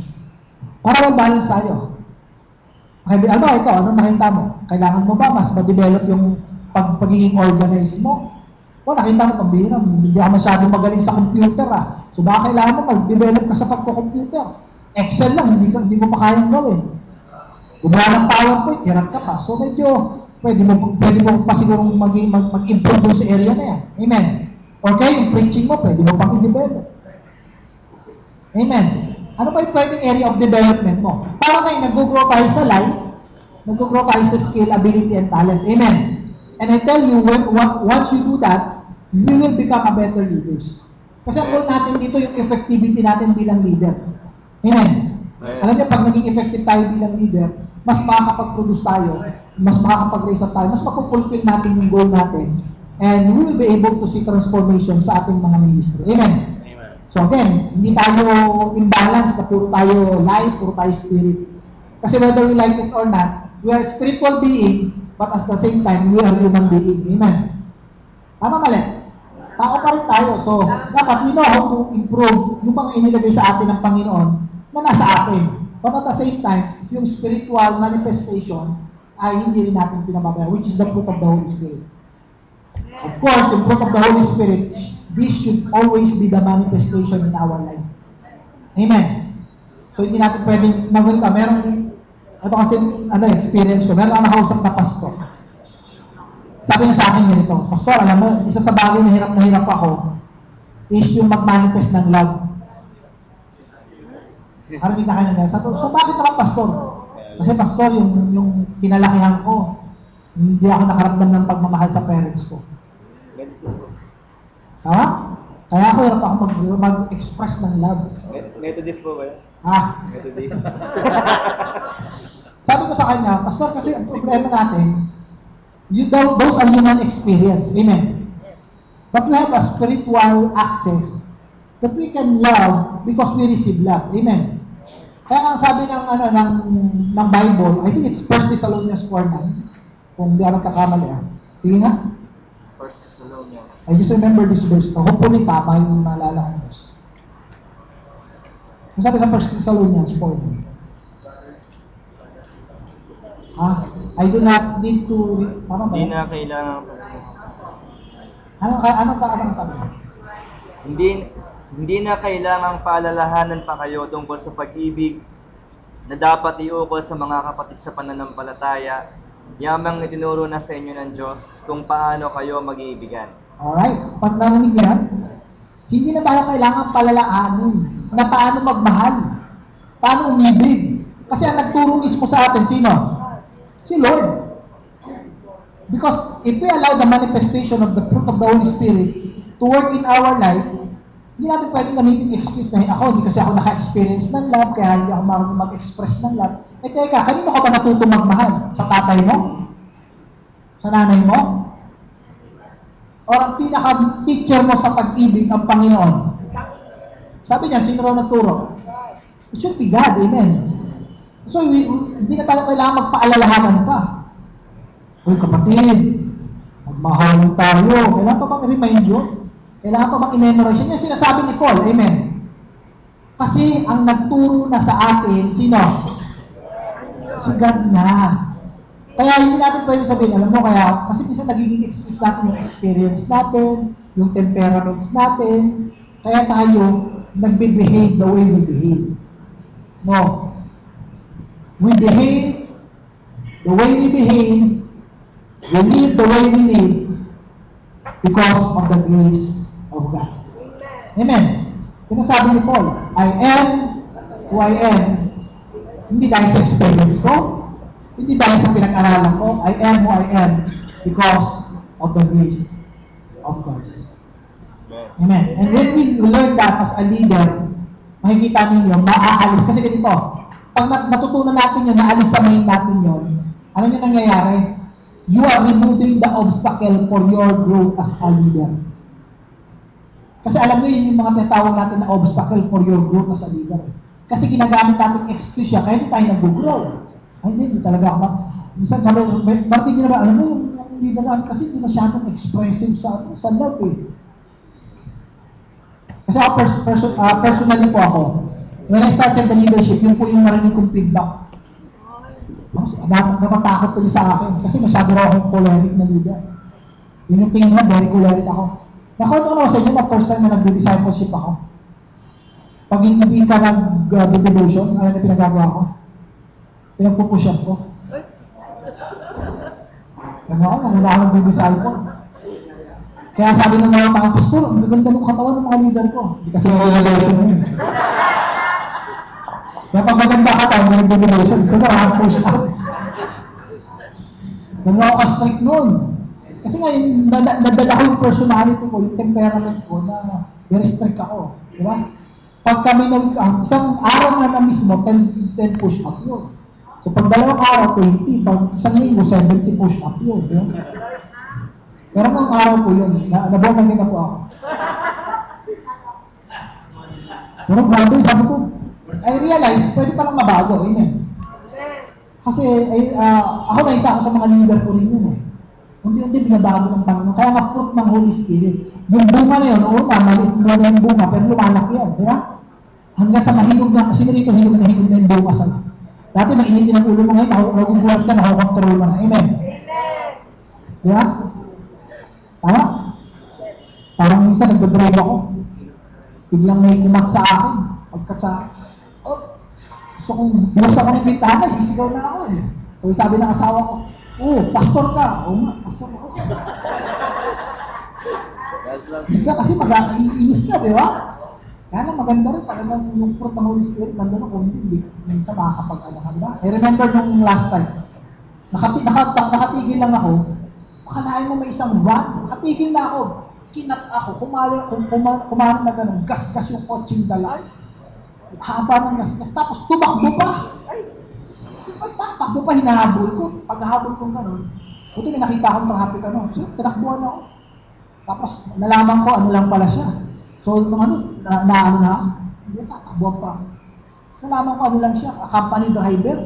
Para well-balanced tayo. Okay, alam mo, ikaw, anong nakita mo? Kailangan mo ba mas ma-develop yung pagiging organized mo? O, nakita mo, pambihira, hindi ka masyadong magaling sa computer, So, baka kailangan mo mag-develop ka sa pagko-computer. Excel lang, hindi mo pa kayang gawin. Gumawa ng PowerPoint, hirap ka pa. So medyo, pwede mo pa sigurong mag-improve doon sa area na yan. Amen. Okay, yung preaching mo, pwede mo pang i-develop. Amen. Ano pa yung pwedeng area of development mo? Para ngayon, nag-grow tayo sa life, nag-grow tayo sa skill, ability, and talent. Amen. And I tell you, once we do that, we will become a better leaders. Kasi ang goal natin dito, yung effectivity natin bilang leader. Amen. Alam niyo, pag naging effective tayo bilang leader, mas makakapag-produce tayo, mas makakapag-raise up tayo, mas mapupulfill natin yung goal natin, and we will be able to see transformation sa ating mga ministry. Amen? Amen. So again, hindi tayo imbalance na puro tayo life, puro tayo spirit. Kasi whether we like it or not, we are spiritual being, but at the same time, we are human being. Amen? Tama mali? Tao pa rin tayo. So, dapat we know how to improve yung mga inilagay sa atin ng Panginoon na nasa atin. But at the same time, yung spiritual manifestation ay hindi rin natin pinababaya, which is the fruit of the Holy Spirit. Of course, yung fruit of the Holy Spirit, this should always be the manifestation in our life. Amen. So, hindi natin pwedeng magulita. Ito kasi, experience ko. Meron akong nakausap na pastor. Sabi niya sa akin ganito, Pastor, alam mo, isa sa bagay na hirap ako is yung mag-manifest ng love. Karinig na kayo ng gano'n. So bakit naman pastor? Kasi pastor, yung kinalakihan ko, hindi ako nakaramdam ng pagmamahal sa parents ko. Tama? Kaya ako hirap ako mag-express ng love. Methodist po ba yun? Methodist. Sabi ko sabi ko sa kanya, Pastor, kasi ang problema natin, those are human experience. Amen. But we have a spiritual access that we can love because we receive love. Amen. Kaya nga sabi ng Bible, I think it's 1 Thessalonians 4:9, kung di ako nagkakamali. Sige nga. 1 Thessalonians. I just remember this verse. Hopefully, tama yung naalala ko verse. Ang sabi sa 1 Thessalonians 4:9. I do not need to... Tama ba? Hindi na kailangan... Ano sabi mo? Hindi na kailangang paalalahanan pa kayo tungkol sa pag-ibig na dapat iukol sa mga kapatid sa pananampalataya, yamang itinuro na sa inyo ng Diyos kung paano kayo mag-iibigan. Alright, pag narinig yan, hindi na tayo kailangang palalaanin na paano magmahal, paano umibig. Kasi ang nagturo mismo sa atin, sino? Si Lord. Because if we allow the manifestation of the fruit of the Holy Spirit to work in our life, hindi natin pwedeng gamitin excuse na hindi kasi ako naka-experience ng love, kaya hindi ako marunong mag-express ng love. Eh teka, kanino ka ba natutong magmahal? Sa tatay mo? Sa nanay mo? O ang pinaka-teacher mo sa pag-ibig, ang Panginoon? Sabi niya, sino raw nagturo? It should be God, amen. So, hindi na tayo kailangan magpaalalahanan pa. Uy, kapatid, magmahalan tayo. Kailangan pa bang i-remind yun? Kailangan pa bang i-memorize? Yan yung sinasabi ni Paul, amen. Kasi ang nagturo na sa atin, sino? Si God na. Kaya hindi natin pwede sabihin, alam mo, kaya, kasi minsan nagiging excuse natin yung experience natin, yung temperaments natin, kaya tayo nagbe-behave the way we behave. No. We behave the way we behave, we live the way we live because of the grace of God. Amen. Yung sabi ni Paul, I am who I am, hindi dahil sa experience ko, hindi dahil sa pinag-aralan ko, I am who I am because of the grace of Christ. Amen. And when we learn that as a leader, makikita ninyo, maaalis. Kasi ganito, pag natutunan natin yun, naalis sa mind natin yun, ano yung nangyayari? You are removing the obstacle for your growth as a leader. Kasi alam mo yun yung mga tinatawag natin na obstacle for your growth as a leader. Kasi ginagamit natin excuse siya, kaya hindi tayo nag-grow. Ay, hindi talaga ako. Minsan, narinig na ba, alam mo yung leader namin kasi hindi masyadong expressive sa love eh. Kasi ako, personally po ako, when I started the leadership, yun po yung marinig kong feedback. Natatakot tuloy sa akin kasi masyado raw akong choleric na leader. Yun yung tingin mo, very choleric ako. Nakwento ko naman sa inyo na first time na nag-discipleship ako. Pag hindi ka nag-devotion, ano na pinagagawa ko? Pinagpupush up ko. Ano ako, muna ako nag-disciple. Kaya sabi ng mga tao, Pastor, ang gaganda ng katawan ng mga leader ko. Hindi kasi nag-devotion yun. Kaya pag maganda ka tayo, may nag-devotion. Sabi ko, push up. Ganun ako ka-strict nun. Kasi nga, nadala ko yung personality ko, yung temperament ko, na very strict ako. Di ba? Pag kami isang araw na mismo, 10 push-up yun. So pag dalawang araw, 20. Pag isang linggo, 70 push-up yun. Di ba? Pero mga araw po yun, nabomagin na po ako. Pero bago, sabi ko, I realize, pwede palang mabago. Amen. Kasi ako nakita ko sa mga leader ko rin yun eh. Unti-unti binabago ng Panginoon. Kaya nga fruit ng Holy Spirit. Yung bunga na yun, oo na, maliit mo na yung bunga, pero lumalaki yan. Di ba? Hanggang sa mahinog na, kasi rito hinog na yung bunga sa dati mainitin ang ulo mo ngayon, nagugulat ka, nakakontrol mo na. Amen. Di ba? Tama? Parang minsan nagdodrive ako. Biglang may kumat sa akin. Pagkat sa gusto kong buwas ako ng bintana, sisigaw na ako eh. So sabi ng asawa ko, pastor ka. Pastor ako. Isa kasi mag-iinis ka, di ba? Kaya lang maganda rin talagang yung fruit ng Holy Spirit nandun ako, hindi minsan makakapag-ano ka, di ba? I remember nung last time, nakatigil lang ako, akalain mo may isang van, nakatigil na ako, kinat ako, kumano na gano'n, gas-gas yung kotseng dala. Haba ng gas-gas, tapos tumakbo pa. Ay, tata tumatakbo pa, hinahabol ko. Paghahabol kong gano'n, buti may nakita akong traffic, so, tinakbuhan ako. Tapos, nalaman ko, ano lang pala siya. So, nung tatakbuhan pa ako. So, nalaman ko, ano lang siya, company driver.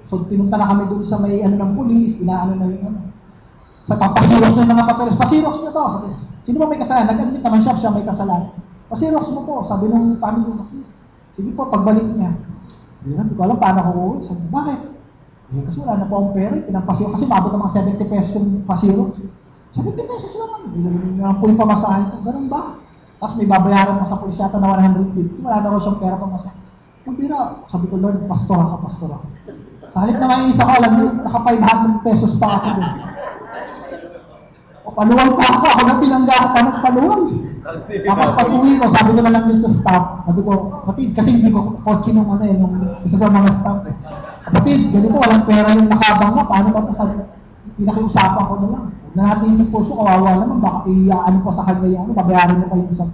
So, pinunta na kami doon sa may, ng pulis, inaano na yung, sa pasirox na yung mga papeles. Pasirox na to. Sabi, sino ba may kasalanan? Nag-admit naman siya may kasalanan. Pasirox mo to. Sabi nung family ko, sige po, pagbalik niya. Hindi ko alam paano ako uuwi. Sabi, bakit? Kasi wala na po akong pera. Pinampasirox. Kasi mabot ng mga 70 pesos yung pasirox. 70 pesos lang. Hindi na po yung pamasahin ko. Ganun ba? Tapos may babayaran mo sa pulis yata na 150. Wala na raw siyang pera pamasahin. Pabira, sabi ko, Lord, pastor ako. Sa halip na mainis ako, alam niyo, naka 500 pesos pa ako doon. O paluwal pa ako na pinangga ako pa nagpaluwal. Tapos pag uwi ko, sabi ko na lang sa staff, sabi ko, kapatid, kasi hindi ko kotse nung isa sa mga staff kapatid, ganito, walang pera yung nakabang nga, paano ba ito? Sabi, pinakiusapan ko na lang. Huwag na natin yung puso, kawawa naman, baka iaano pa sa kanya yung babayaran niya pa yung isa.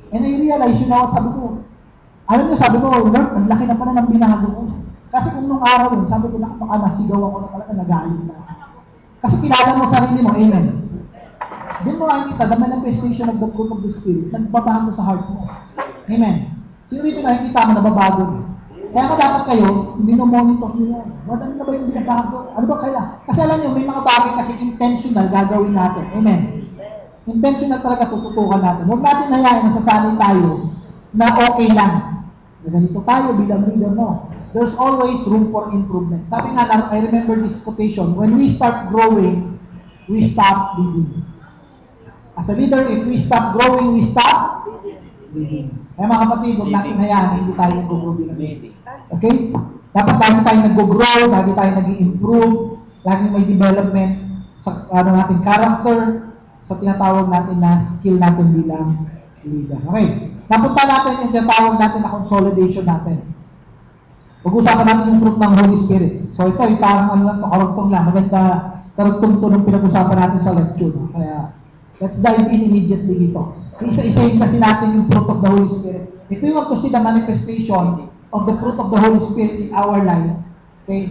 And I realize, sabi ko, alam niyo, sabi ko, Lord, ang laki na pala ng binago ko. Kasi kung nung araw yun, sabi ko, baka nasigaw ako na talaga, nagaling na. Kasi kilala mo sarili mo, amen. Din mo nakikita, the manifestation of the fruit of the Spirit, nagbabago sa heart mo. Amen. Sino dito nakikita mo, nababago na? Kaya nga dapat kayo, minomonitor nyo yan. Lord, ano na ba yung binabago? Ano ba kailangan? Kasi alam nyo, may mga bagay kasi intentional gagawin natin. Amen. Intentional talaga tututukan natin. Huwag natin hayaan na sasanay tayo na okay lang. Na ganito tayo bilang leader, no? There's always room for improvement. Sabi nga, I remember this quotation, when we start growing, we stop leading. As a leader, if we stop growing, we stop leading. Kaya mga kapatid, huwag natin hayaan na hindi tayo nag-grow bilang leader. Okay? Dapat lagi tayo nag-grow, lagi tayo nag-improve, lagi may development sa natin character, sa tinatawag natin na skill natin bilang leader. Okay? Napunta natin yung tinatawag natin na consolidation natin. Pag-usapan natin yung fruit ng Holy Spirit. So ito, parang lang to, karugtong lang. Maganda karugtong to nung pinag-usapan natin sa lecture. No? Kaya, let's dive in immediately dito. Isa-isahin kasi natin yung fruit of the Holy Spirit. If we want to see the manifestation of the fruit of the Holy Spirit in our life, okay,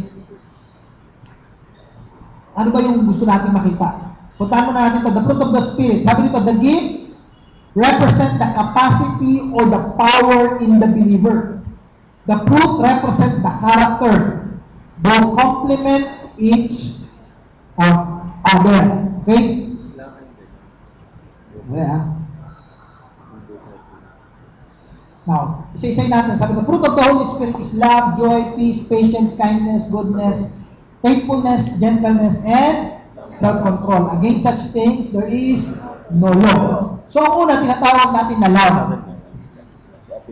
ano ba yung gusto natin makita? Puntahan muna natin ito. The fruit of the Spirit. Sabi nito, the gifts represent the capacity or the power in the believer. The fruit represent the character. Both complement each other. Okay? Yeah. Now, isa-isay natin. Sabi, the fruit of the Holy Spirit is love, joy, peace, patience, kindness, goodness, faithfulness, gentleness, and self-control. Against such things, there is no law. So, ang una, tinatawag natin na love.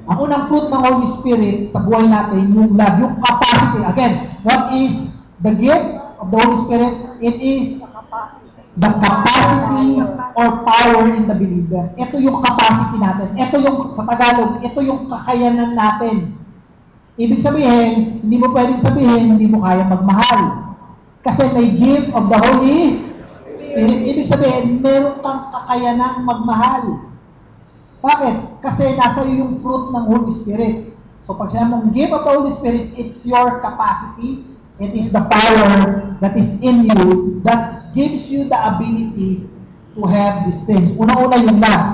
Ang unang fruit ng Holy Spirit sa buhay natin, yung love, yung capacity. Again, what is the gift of the Holy Spirit? It is the capacity or power in the believer. Ito yung capacity natin. Ito yung, sa Tagalog, ito yung kakayanan natin. Ibig sabihin, hindi mo pwedeng sabihin, hindi mo kaya magmahal. Kasi may gift of the Holy Spirit. Ibig sabihin, meron kang kakayanang magmahal. Bakit? Kasi nasa iyo yung fruit ng Holy Spirit. So pag sinabi mong gift of the Holy Spirit, it's your capacity. It is the power that is in you that gives you the ability to have these things. Una-una yung love.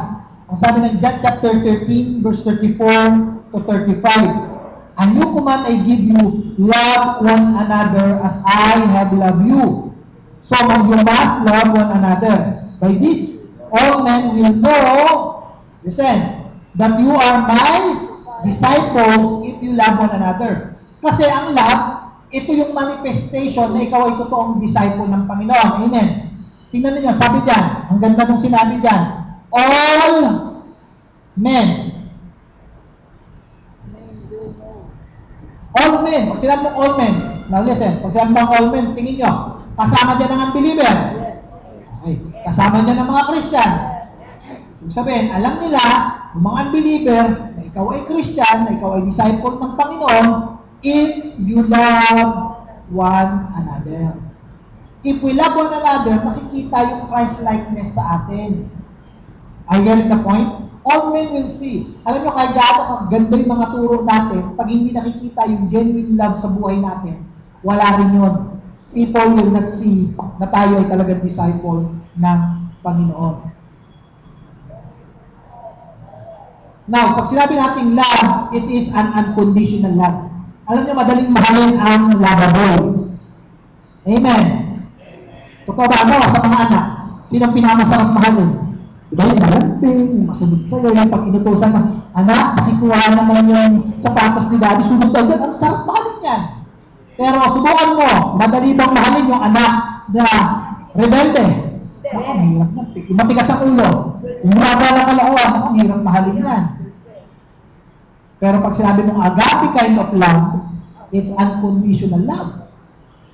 Ang sabi ng John chapter 13, verse 34 to 35. A new command I give you, love one another as I have loved you. So you must love one another. By this, all men will know, listen, that you are my disciples if you love one another. Kasi ang love, ito yung manifestation na ikaw ay totoong disciple ng Panginoon. Amen. Tingnan niyo, sabi dyan, ang ganda nung sinabi dyan, all men. All men. Pag sinabi mong all men, now listen, pag sinabi mong all men, tingin nyo, kasama dyan ang unbeliever. Okay. Kasama dyan ang mga Christian. So sabihin, alam nila, ng mga unbeliever, na ikaw ay Christian, na ikaw ay disciple ng Panginoon, if you love one another. If we love one another, nakikita yung Christ-likeness sa atin. Are you getting the point? All men will see. Alam nyo, kahit gaano kaganda yung mga turo natin, pag hindi nakikita yung genuine love sa buhay natin, Wala rin yun. People will not see na tayo ay talagang disciple ng Panginoon. Now, pag sinabi nating love, it is an unconditional love. Alam niyo, madaling mahalin ang lovable. Amen. Totoo ba ano sa mga anak? Sinong pinakamasarap mahalin? Diba yung nalambing, yung masunod sa'yo, yung pag inutusan mo, anak, pakikuha naman yung sapatos ni daddy, sunod agad, ang sarap mahalin yan. Pero subukan mo, madali bang mahalin yung anak na rebelde? Ako, mahirap yan. Matigas ang ulo. Umaba ng kalooban, ako, mahirap mahalin yan. Pero pag sinabi mong agape kind of love, it's unconditional love.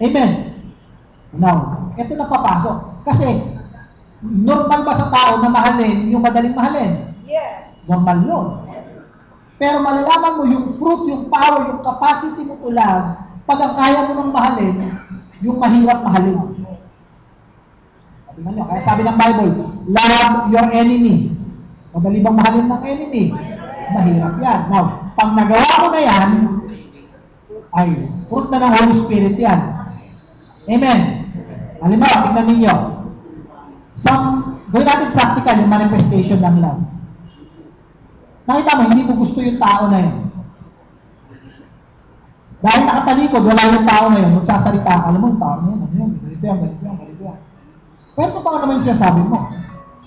Amen. Now, ito na papasok. Kasi, normal ba sa tao na mahalin yung madaling mahalin? Yes. Normal yun. Pero malalaman mo yung fruit, yung power, yung capacity mo to love, pag ang kaya mo nang mahalin, yung mahirap mahalin. Tingnan nyo, kaya sabi ng Bible, love your enemy. Madali bang mahalin ng enemy? Mahirap yan. Now, pag nagawa mo na yan, ay, fruit na ng Holy Spirit yan. Amen. Halimbawa, tingnan ninyo. Gawin natin practical yung manifestation ng love. Nakita mo, hindi mo gusto yung tao na yun. Dahil nakatalikod, wala yung tao na yun, magsasalita ka, alam mo yung tao na yun, ano yun, ganito yan, ganito yan, ganito yan. Pero totoo naman yung sinasabi mo.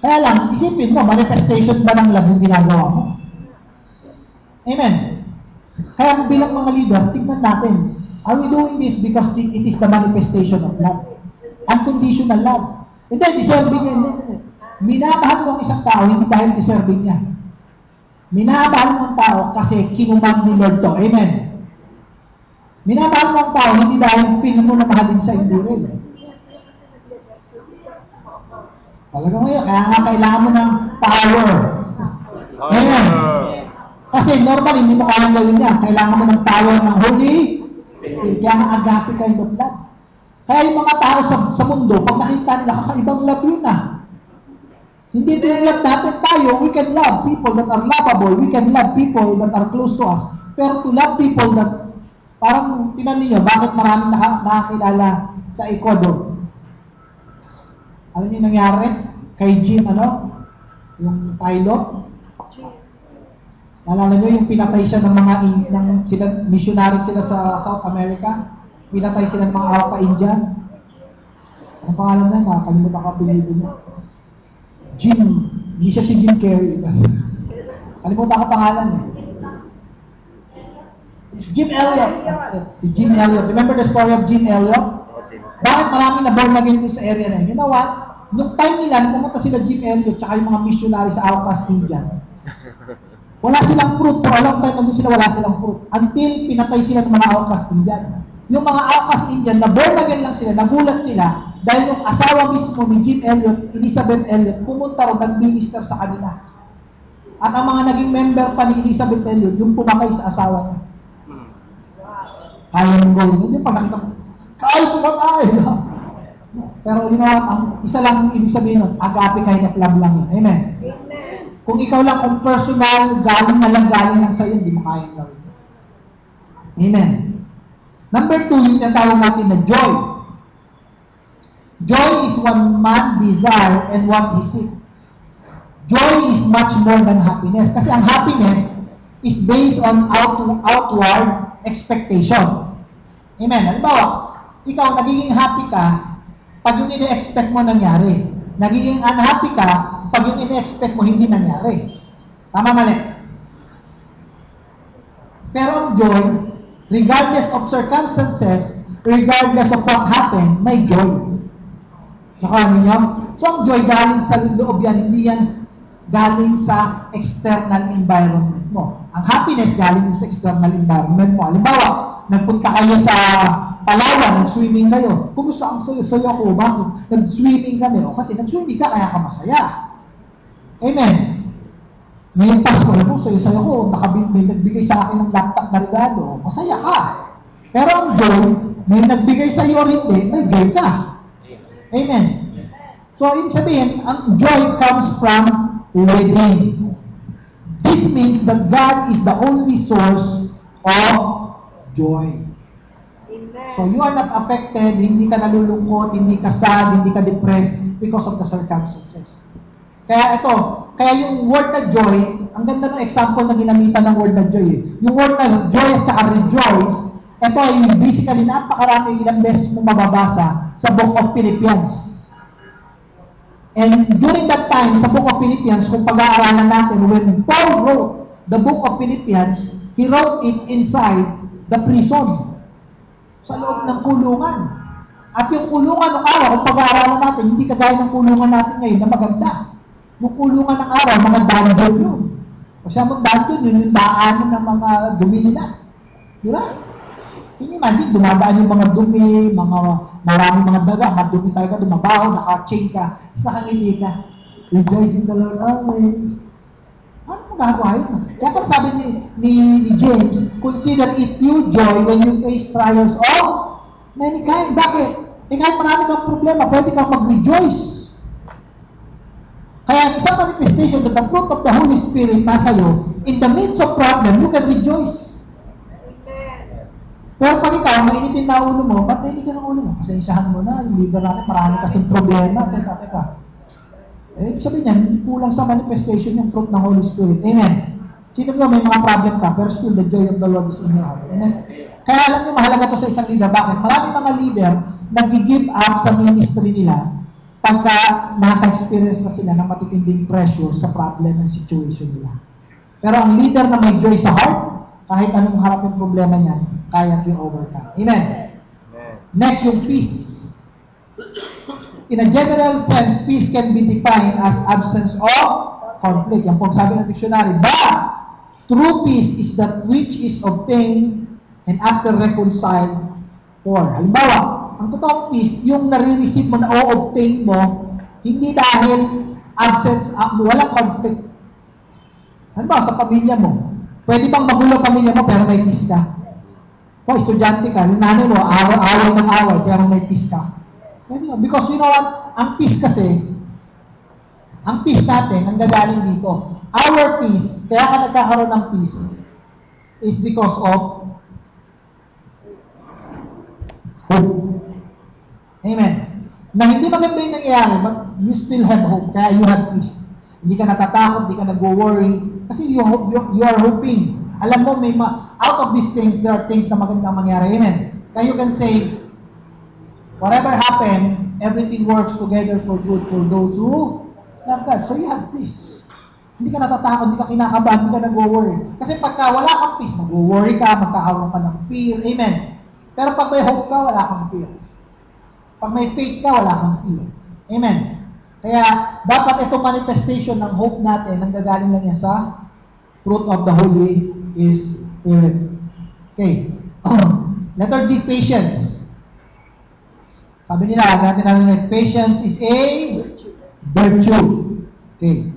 Kaya lang, isipin mo, manifestation ba ng love yung ginagawa mo? Amen. Kaya bilang mga leader, tignan natin, are we doing this because it is the manifestation of love? Unconditional love. Hindi, deserving niya. Minamahal mo ang isang tao, hindi dahil deserving niya. Minamahal mo ang tao kasi kinumang ni Lord to. Amen. Minamahal mo ang tao, hindi dahil feel mo na mahalin sa hindi rin. Talagang ngayon, kaya nga kailangan mo ng power. Amen. Kasi normal, hindi mo kayang gawin yan. Kailangan mo ng power ng Holy Spirit. Kaya nga agape kind of love. Kaya yung mga tao sa mundo, pag nakita nila, kakaibang love yun ah. Hindi love natin tayo, we can love people that are lovable, we can love people that are close to us. Pero to love people that, parang tinan niyo, bakit maraming nakakilala sa Ecuador? Alam niyo nangyari? Kay Jim, yung pilot? Naalala niyo yung pinatay siya ng mga missionary sila sa South America? Pinatay sila ng mga Auca Indian. Anong pangalan niya? Nakakalimutan ka apelyido niya. Jim. Hindi siya si Jim Carrey. Kalimutan ka pangalan eh. Jim Elliot. That's it. Si Jim Elliot. Remember the story of Jim Elliot? Bakit maraming na born again sa area na yun? You know what? Nung time nila, pumunta sila Jim Elliot tsaka yung mga missionary sa Aucas Indian. Wala silang fruit. For a long time nandun sila, wala silang fruit. Until pinatay sila ng mga Aucas Indian. Yung mga Aucas Indian, na born again lang sila, nagulat sila, dahil yung asawa mismo ni Jim Elliot, Elizabeth Elliot, pumunta rin, nag-minister sa kanila. At ang mga naging member pa ni Elizabeth Elliot, yung pumakay sa asawa niya. Kaya mong gawin. Yung pag nakita mo, kaya pumatay! Pero you know what, ang isa lang yung ibig sabihin nun, agape kind of love lang yun. Amen? Kung ikaw lang, kung personal, galing lang sa'yo, hindi mo kayang gawin. Amen? Number 2, yung tinatawag natin na joy. Joy is one man desire and what he seeks. Joy is much more than happiness. Kasi ang happiness is based on outward expectation. Amen. Halimbawa, ikaw nagiging happy ka pag yung ina-expect mo nangyari. Nagiging unhappy ka pag yung ina-expect mo hindi nangyari. Tama, mali? Pero ang joy, regardless of circumstances, regardless of what happened, may joy. Nakuha ninyo? So ang joy galing sa loob yan, hindi yan galing sa external environment mo. Ang happiness galing sa external environment mo. Halimbawa, nagpunta kayo sa Palawan, nag-swimming kayo. Kumusta ang saya-saya ko? Bakit? Nag-swimming kami. O kasi nag-swimming ka, kaya ka masaya. Amen. Ngayon Pasko, saya-saya ko. May nagbigay sa akin ng laptop na regalo. Masaya ka. Pero ang joy, may nagbigay sa iyo rin din, may joy ka. Amen. So, ibig sabihin, ang joy comes from within. This means that God is the only source of joy. So you are not affected, hindi ka nalulungkot, hindi ka sad, hindi ka depressed because of the circumstances. Kaya yung word na joy, ang ganda ng example na ginamitan ng word na joy. Yung word na joy at saka rejoice, ito ay basically napakarami ilang beses mo mababasa sa Book of Philippians. And during that time, sa Book of Philippians, kung pag-aaralan natin, when Paul wrote the Book of Philippians, he wrote it inside the prison. Sa loob ng kulungan. At yung kulungan ng araw, kung pag-aaralan natin, hindi kagaya ng kulungan natin ngayon na maganda. Yung kulungan ng araw, mga dungeon yun. Kasi ang dungeon yun, yung daanan ng mga dumi nila. Di ba? Can you imagine, dumadaan yung mga dumi, maraming mga daga, madumi talaga, dumabaho, naka-chain ka, sa nakangiti ka. Rejoice in the Lord always. Ano magagawa yun? Kaya parang sabi ni James, consider it pure joy when you face trials of many kind. Bakit? Kahit marami kang problema, pwede kang mag-rejoice. Kaya ang isang manifestation that the fruit of the Holy Spirit nasa iyo, in the midst of problem, you can rejoice. Pero pag ikaw, mainitin na ulo mo, ba't nainitin ang ulo mo? Pasensyahan mo na, yung leader natin, marami kasing problema. Teka. Ibig sabihin niyan, hindi kulang sa manifestation yung fruit ng Holy Spirit. Amen. Sino may mga problem ka, pero still the joy of the Lord is in your heart. Amen. Kaya alam niyo, mahalaga to sa isang leader. Bakit? Maraming mga leader nag-give up sa ministry nila pagka naka-experience na sila ng matitinding pressure sa problem and situation nila. Pero ang leader na may joy sa heart, kahit anong harapin problema niyan, kayang i-overcome. Amen. Next, yung peace. In a general sense, peace can be defined as absence of conflict. Yan po sabi ng dictionary. But, true peace is that which is obtained and after reconciled for. Halimbawa, ang totoong peace, yung nare-receive mo na o-obtain mo, hindi dahil absence, walang conflict. Halimbawa, sa pamilya mo, pwede bang magulo pamilya mo pero may peace ka? O, estudyante ka, yung nanay mo, away ng away, pero may peace ka. Because you know what? Ang peace kasi, ang peace natin, ang gagaling dito. Our peace, kaya ka nagkakaroon ng peace, is because of hope. Amen. Na hindi maganda yung nangyayari, but you still have hope, kaya you have peace. Hindi ka natatakot, hindi ka nag-worry, kasi you are hoping. Alam mo, out of these things, there are things na magandang mangyari. Amen. Kaya you can say, whatever happened, everything works together for good for those who love God. So you have peace. Hindi ka natatakot, hindi ka kinakabahan, hindi ka nag-worry. Kasi pagka wala kang peace, nag-worry ka, magkakaroon ka ng fear. Amen. Pero pag may hope ka, wala kang fear. Pag may faith ka, wala kang fear. Amen. Kaya dapat itong manifestation ng hope natin, nanggagaling lang yan sa fruit of the Holy Spirit. Okay. Letter D, patience. Sabi nila, natin narinig, patience is a virtue. Okay.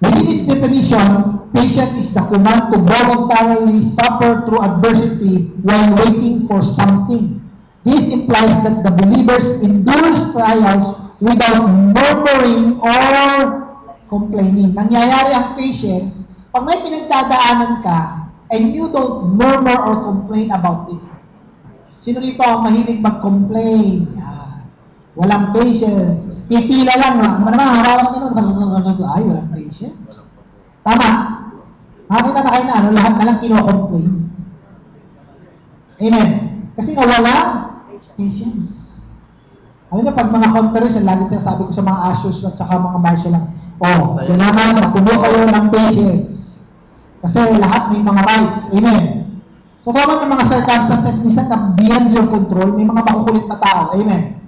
Within its definition, patience is the command to voluntarily suffer through adversity while waiting for something. This implies that the believers endures trials without murmuring or complaining. Nangyayari ang patience pag may pinagdadaanan ka and you don't murmur or complain about it. Sino rito ang mahilig mag-complain? Yan. Walang patience. Pipila lang. Ano naman, harap ka ay, walang patience. Tama. Nakakita na kayo na lahat na lang kino-complain. Amen. Kasi nga walang patience. Alam niyo, pag mga conference, lagi sinasabi ko sa mga ushers at saka mga marshal lang, kailangan mapuno kayo ng patience. Kasi lahat may mga rights. Amen. So, kung may mga circumstances, minsan na beyond your control, may mga makukulit na tao. Amen.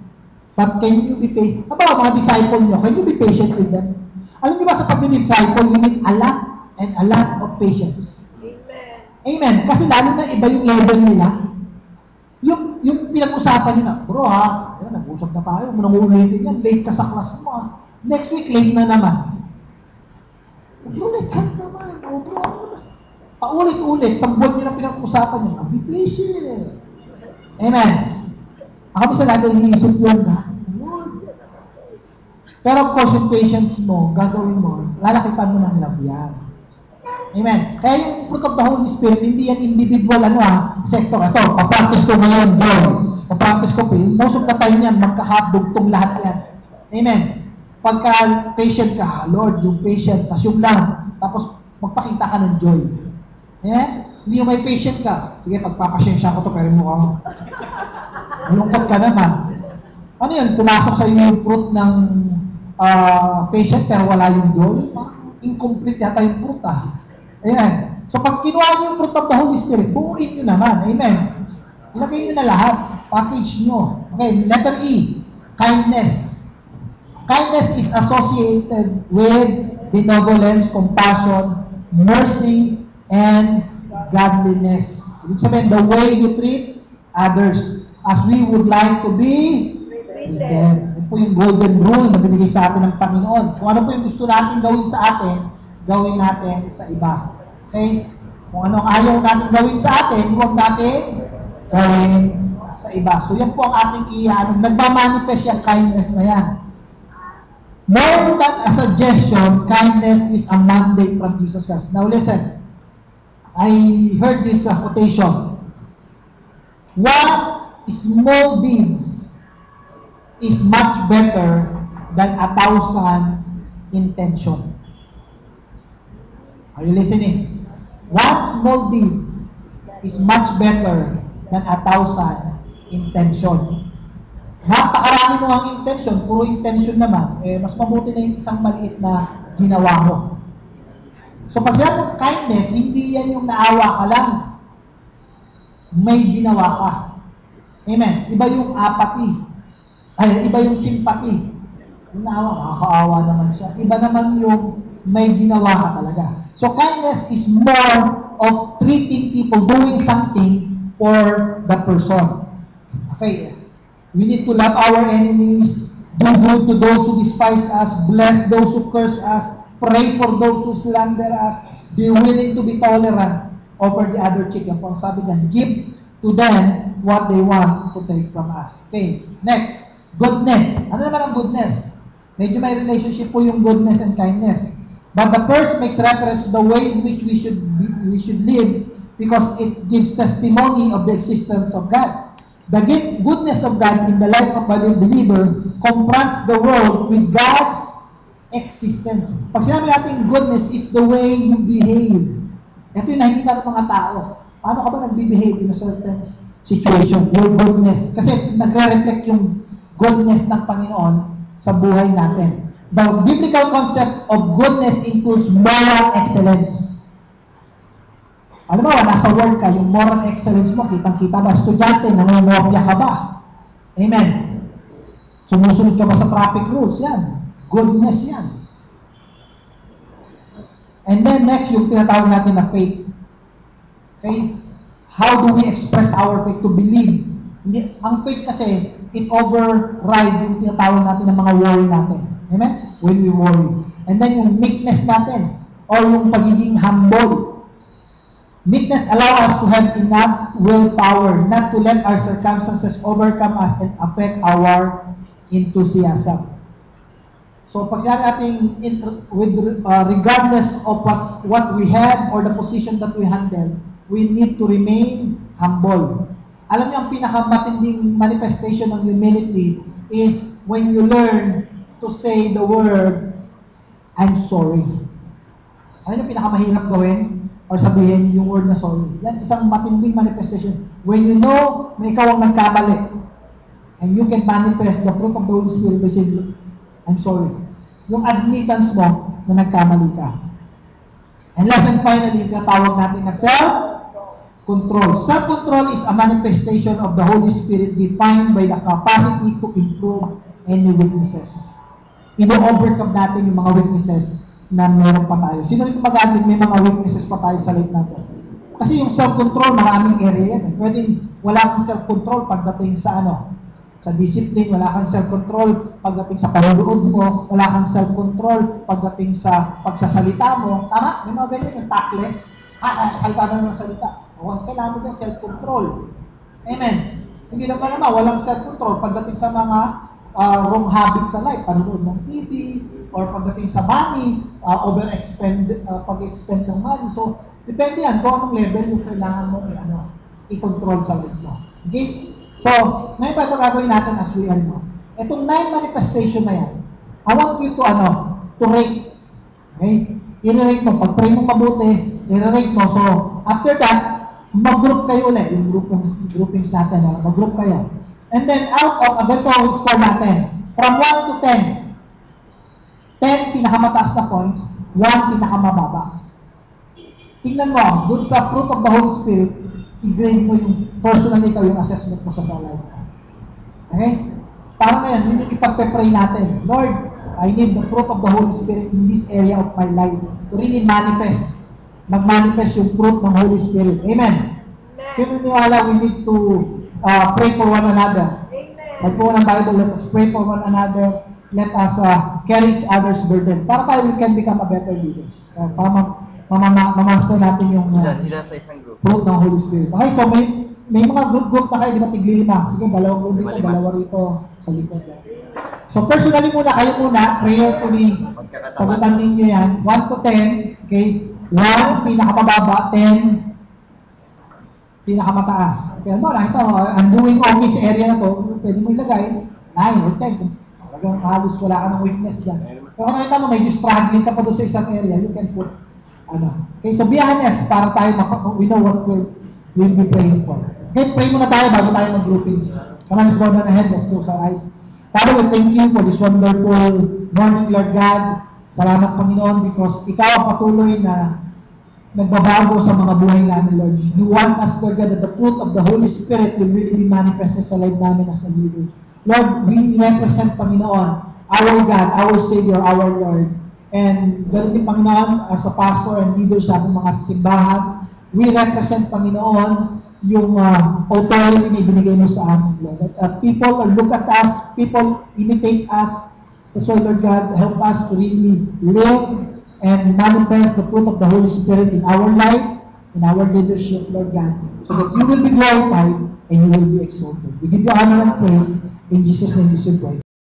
But can you be patient? Kapag mga disciple nyo, can you be patient with them? Alam niyo ba sa pag-disciple, you need a lot and a lot of patience. Amen. Amen. Kasi lalo na iba yung level nila. Yung pinag-usapan nyo na, bro ha, nag-usap na tayo, manangulitin yan, late ka sa class mo ha. Next week, late na naman. Bro, late ka na naman. Bro, ano na? Paulit-ulit, sa buwan nyo na pinag-usapan nyo, be patient. Amen. Ako sa lalo iniisip yun, yun. Pero of course, yung patience mo, gagawin mo, lalakipan mo ng love yan. Amen. Kaya yung fruit of the Holy Spirit, hindi yan individual sector. Ito, papractice ko ngayon, joy. Papractice ko, most of the time yan, magkakadugtong lahat yan. Amen. Pagka patient ka, Lord, yung patient, tas yung lang, tapos magpakita ka ng joy. Amen? Hindi yung may patient ka. Sige, pagpapasyensya ko to, pero mukhang malungkot ka naman. Ano yun? Pumasok sa iyo yung fruit ng patient, pero wala yung joy. Parang incomplete yata yung fruit Ayan. So pag kinuha niyo yung fruit of the Holy Spirit, buuin niyo naman. Amen. Ilagay niyo na lahat. Package niyo. Okay, letter E. Kindness. Kindness is associated with benevolence, compassion, mercy, and godliness. Ibig sabihin, the way you treat others as we would like to be treated. Yan po yung golden rule na binigay sa atin ng Panginoon. Kung ano po yung gusto natin gawin sa atin, gawin natin sa iba. Okay? Kung anong ayaw natin gawin sa atin, huwag natin gawin sa iba. So yan po ang ating nagmamanifest yung kindness na yan. More than a suggestion, kindness is a mandate from Jesus Christ. Now listen, I heard this quotation. One small deeds is much better than 1,000 intention. Are you listening? One small deed is much better than 1,000 intention. Napakarami mo ang intention, puro intention naman, mas mabuti na yung isang maliit na ginawa mo. So pag sinabi ng kindness, hindi yan yung naawa ka lang. May ginawa ka. Amen. Iba yung apathy. Iba yung sympathy. Yung naawa, makakaawa naman siya. Iba naman yung may ginawa ka talaga. So kindness is more of treating people, doing something for the person. Okay. We need to love our enemies, do good to those who despise us, bless those who curse us, pray for those who slander us, be willing to be tolerant, offer the other cheek. Yan po ang sabi niyan, give to them what they want to take from us. Okay, next, goodness. Ano naman ang goodness? Medyo may relationship po yung goodness and kindness. But the first makes reference to the way in which we should live because it gives testimony of the existence of God. The goodness of God in the life of a believer confronts the world with God's existence. Pag sinabi natin goodness, it's the way you behave. Ito yung nakikita ng mga tao. Paano ka ba nag-behave in a certain situation? Your goodness. Kasi nagre-reflect yung goodness ng Panginoon sa buhay natin. The biblical concept of goodness includes moral excellence. Alam mo, nasa work ka, yung moral excellence mo, kitang-kita ba? Estudyante, namomopya ka ba? Amen. Sumusunod ka ba sa traffic rules? Yan. Goodness yan. And then next, yung tinatawag natin na faith. Okay? How do we express our faith? To believe. Hindi, ang faith kasi, it override yung tinatawag natin ng mga worry natin. Amen? When we worry. And then yung meekness natin, or yung pagiging humble. Meekness allows us to have enough willpower not to let our circumstances overcome us and affect our enthusiasm. So pag sinabi natin regardless of what we have or the position that we handle, we need to remain humble. Alam niyo, ang pinakamatinding manifestation ng humility is when you learn to say the word, I'm sorry. Ano yung pinakamahirap gawin? Or sabihin yung word na sorry. Yan isang matinding manifestation. When you know na ikaw ang nagkamali, and you can manifest the fruit of the Holy Spirit by saying, I'm sorry. Yung admittance mo na nagkamali ka. And last and finally, yung tawag natin na self-control. Self-control is a manifestation of the Holy Spirit defined by the capacity to improve any weaknesses. Ino-overcome natin yung mga weaknesses na meron pa tayo. Sino rito mag-admit may mga weaknesses pa tayo sa life natin? Kasi yung self-control, maraming area yan. Pwedeng wala kang self-control pagdating sa sa discipline, wala kang self-control pagdating sa panunood mo, wala kang self-control pagdating sa pagsasalita mo. Tama? May mga ganyan yung tactless. Salita na ng salita. O, kailangan mo yung self-control. Amen. Hindi na pa naman, walang self-control pagdating sa mga wrong habits sa life. Panunood ng TV, or pagdating sa money, pag-expend ng money. So, depende yan kung anong level yung kailangan mo i-control sa life mo. Okay? So, ngayon pa ito gagawin natin as we Itong 9 manifestation na yan, I want you to rate. Okay? I-rate mo. Pag pray mo mabuti, i-rate mo. So, after that, mag-group kayo ulit. Yung groupings natin. Mag-group kayo. And then, out of, ganito yung score natin. From 1 to 10. 10 pinakamataas na points, 1 pinakamababa. Tingnan mo, doon sa fruit of the Holy Spirit, i-grade mo yung personally ikaw yung assessment mo sa life mo. Okay? Para ngayon, yun yung ipagpe-pray natin. Lord, I need the fruit of the Holy Spirit in this area of my life to really manifest. Mag-manifest yung fruit ng Holy Spirit. Amen? Sino niwala we need to pray for one another? Magpo ng Bible, let us pray for one another. Let us carry each other's burden. Para tayo we can become a better leaders. Para mamaster natin yung fruit ng Holy Spirit. Okay, so may mga group na kayo, di ba tigli-5? Sige, 2 group dito, 2 rito sa likod. So personally muna, kayo muna, prayerfully, sagutan ninyo yan. 1 to 10, okay? 1, pinakamababa, 10, pinakamataas. Kaya mo, nakita mo, I'm doing okay sa area na to, pwede mo ilagay, 9 or 10. Talagang halos wala ka ng weakness dyan. Pero kung nakita mo, medyo struggling ka pa doon sa isang area, you can put, Okay, so be honest, para tayo, we know what we'll be praying for. Okay, pray muna tayo bago tayo mag-groupings. Come on, let's go on ahead, let's close our eyes. Father, we thank you for this wonderful morning, Lord God. Salamat, Panginoon, because Ikaw ang patuloy na nagbabago sa mga buhay namin, Lord. You want us, Lord God, that the fruit of the Holy Spirit will really be manifested sa life namin as a leader. Lord, we represent, Panginoon, our God, our Savior, our Lord. And ganoon din, Panginoon, as a pastor and leader sa ating mga simbahan, we represent, Panginoon, yung authority na ibinigay mo sa amin, Lord. That people look at us, people imitate us. So, Lord God, help us to really live and manifest the fruit of the Holy Spirit in our life, in our leadership, Lord God, so that you will be glorified and you will be exalted. We give you honor and praise. In Jesus' name we pray.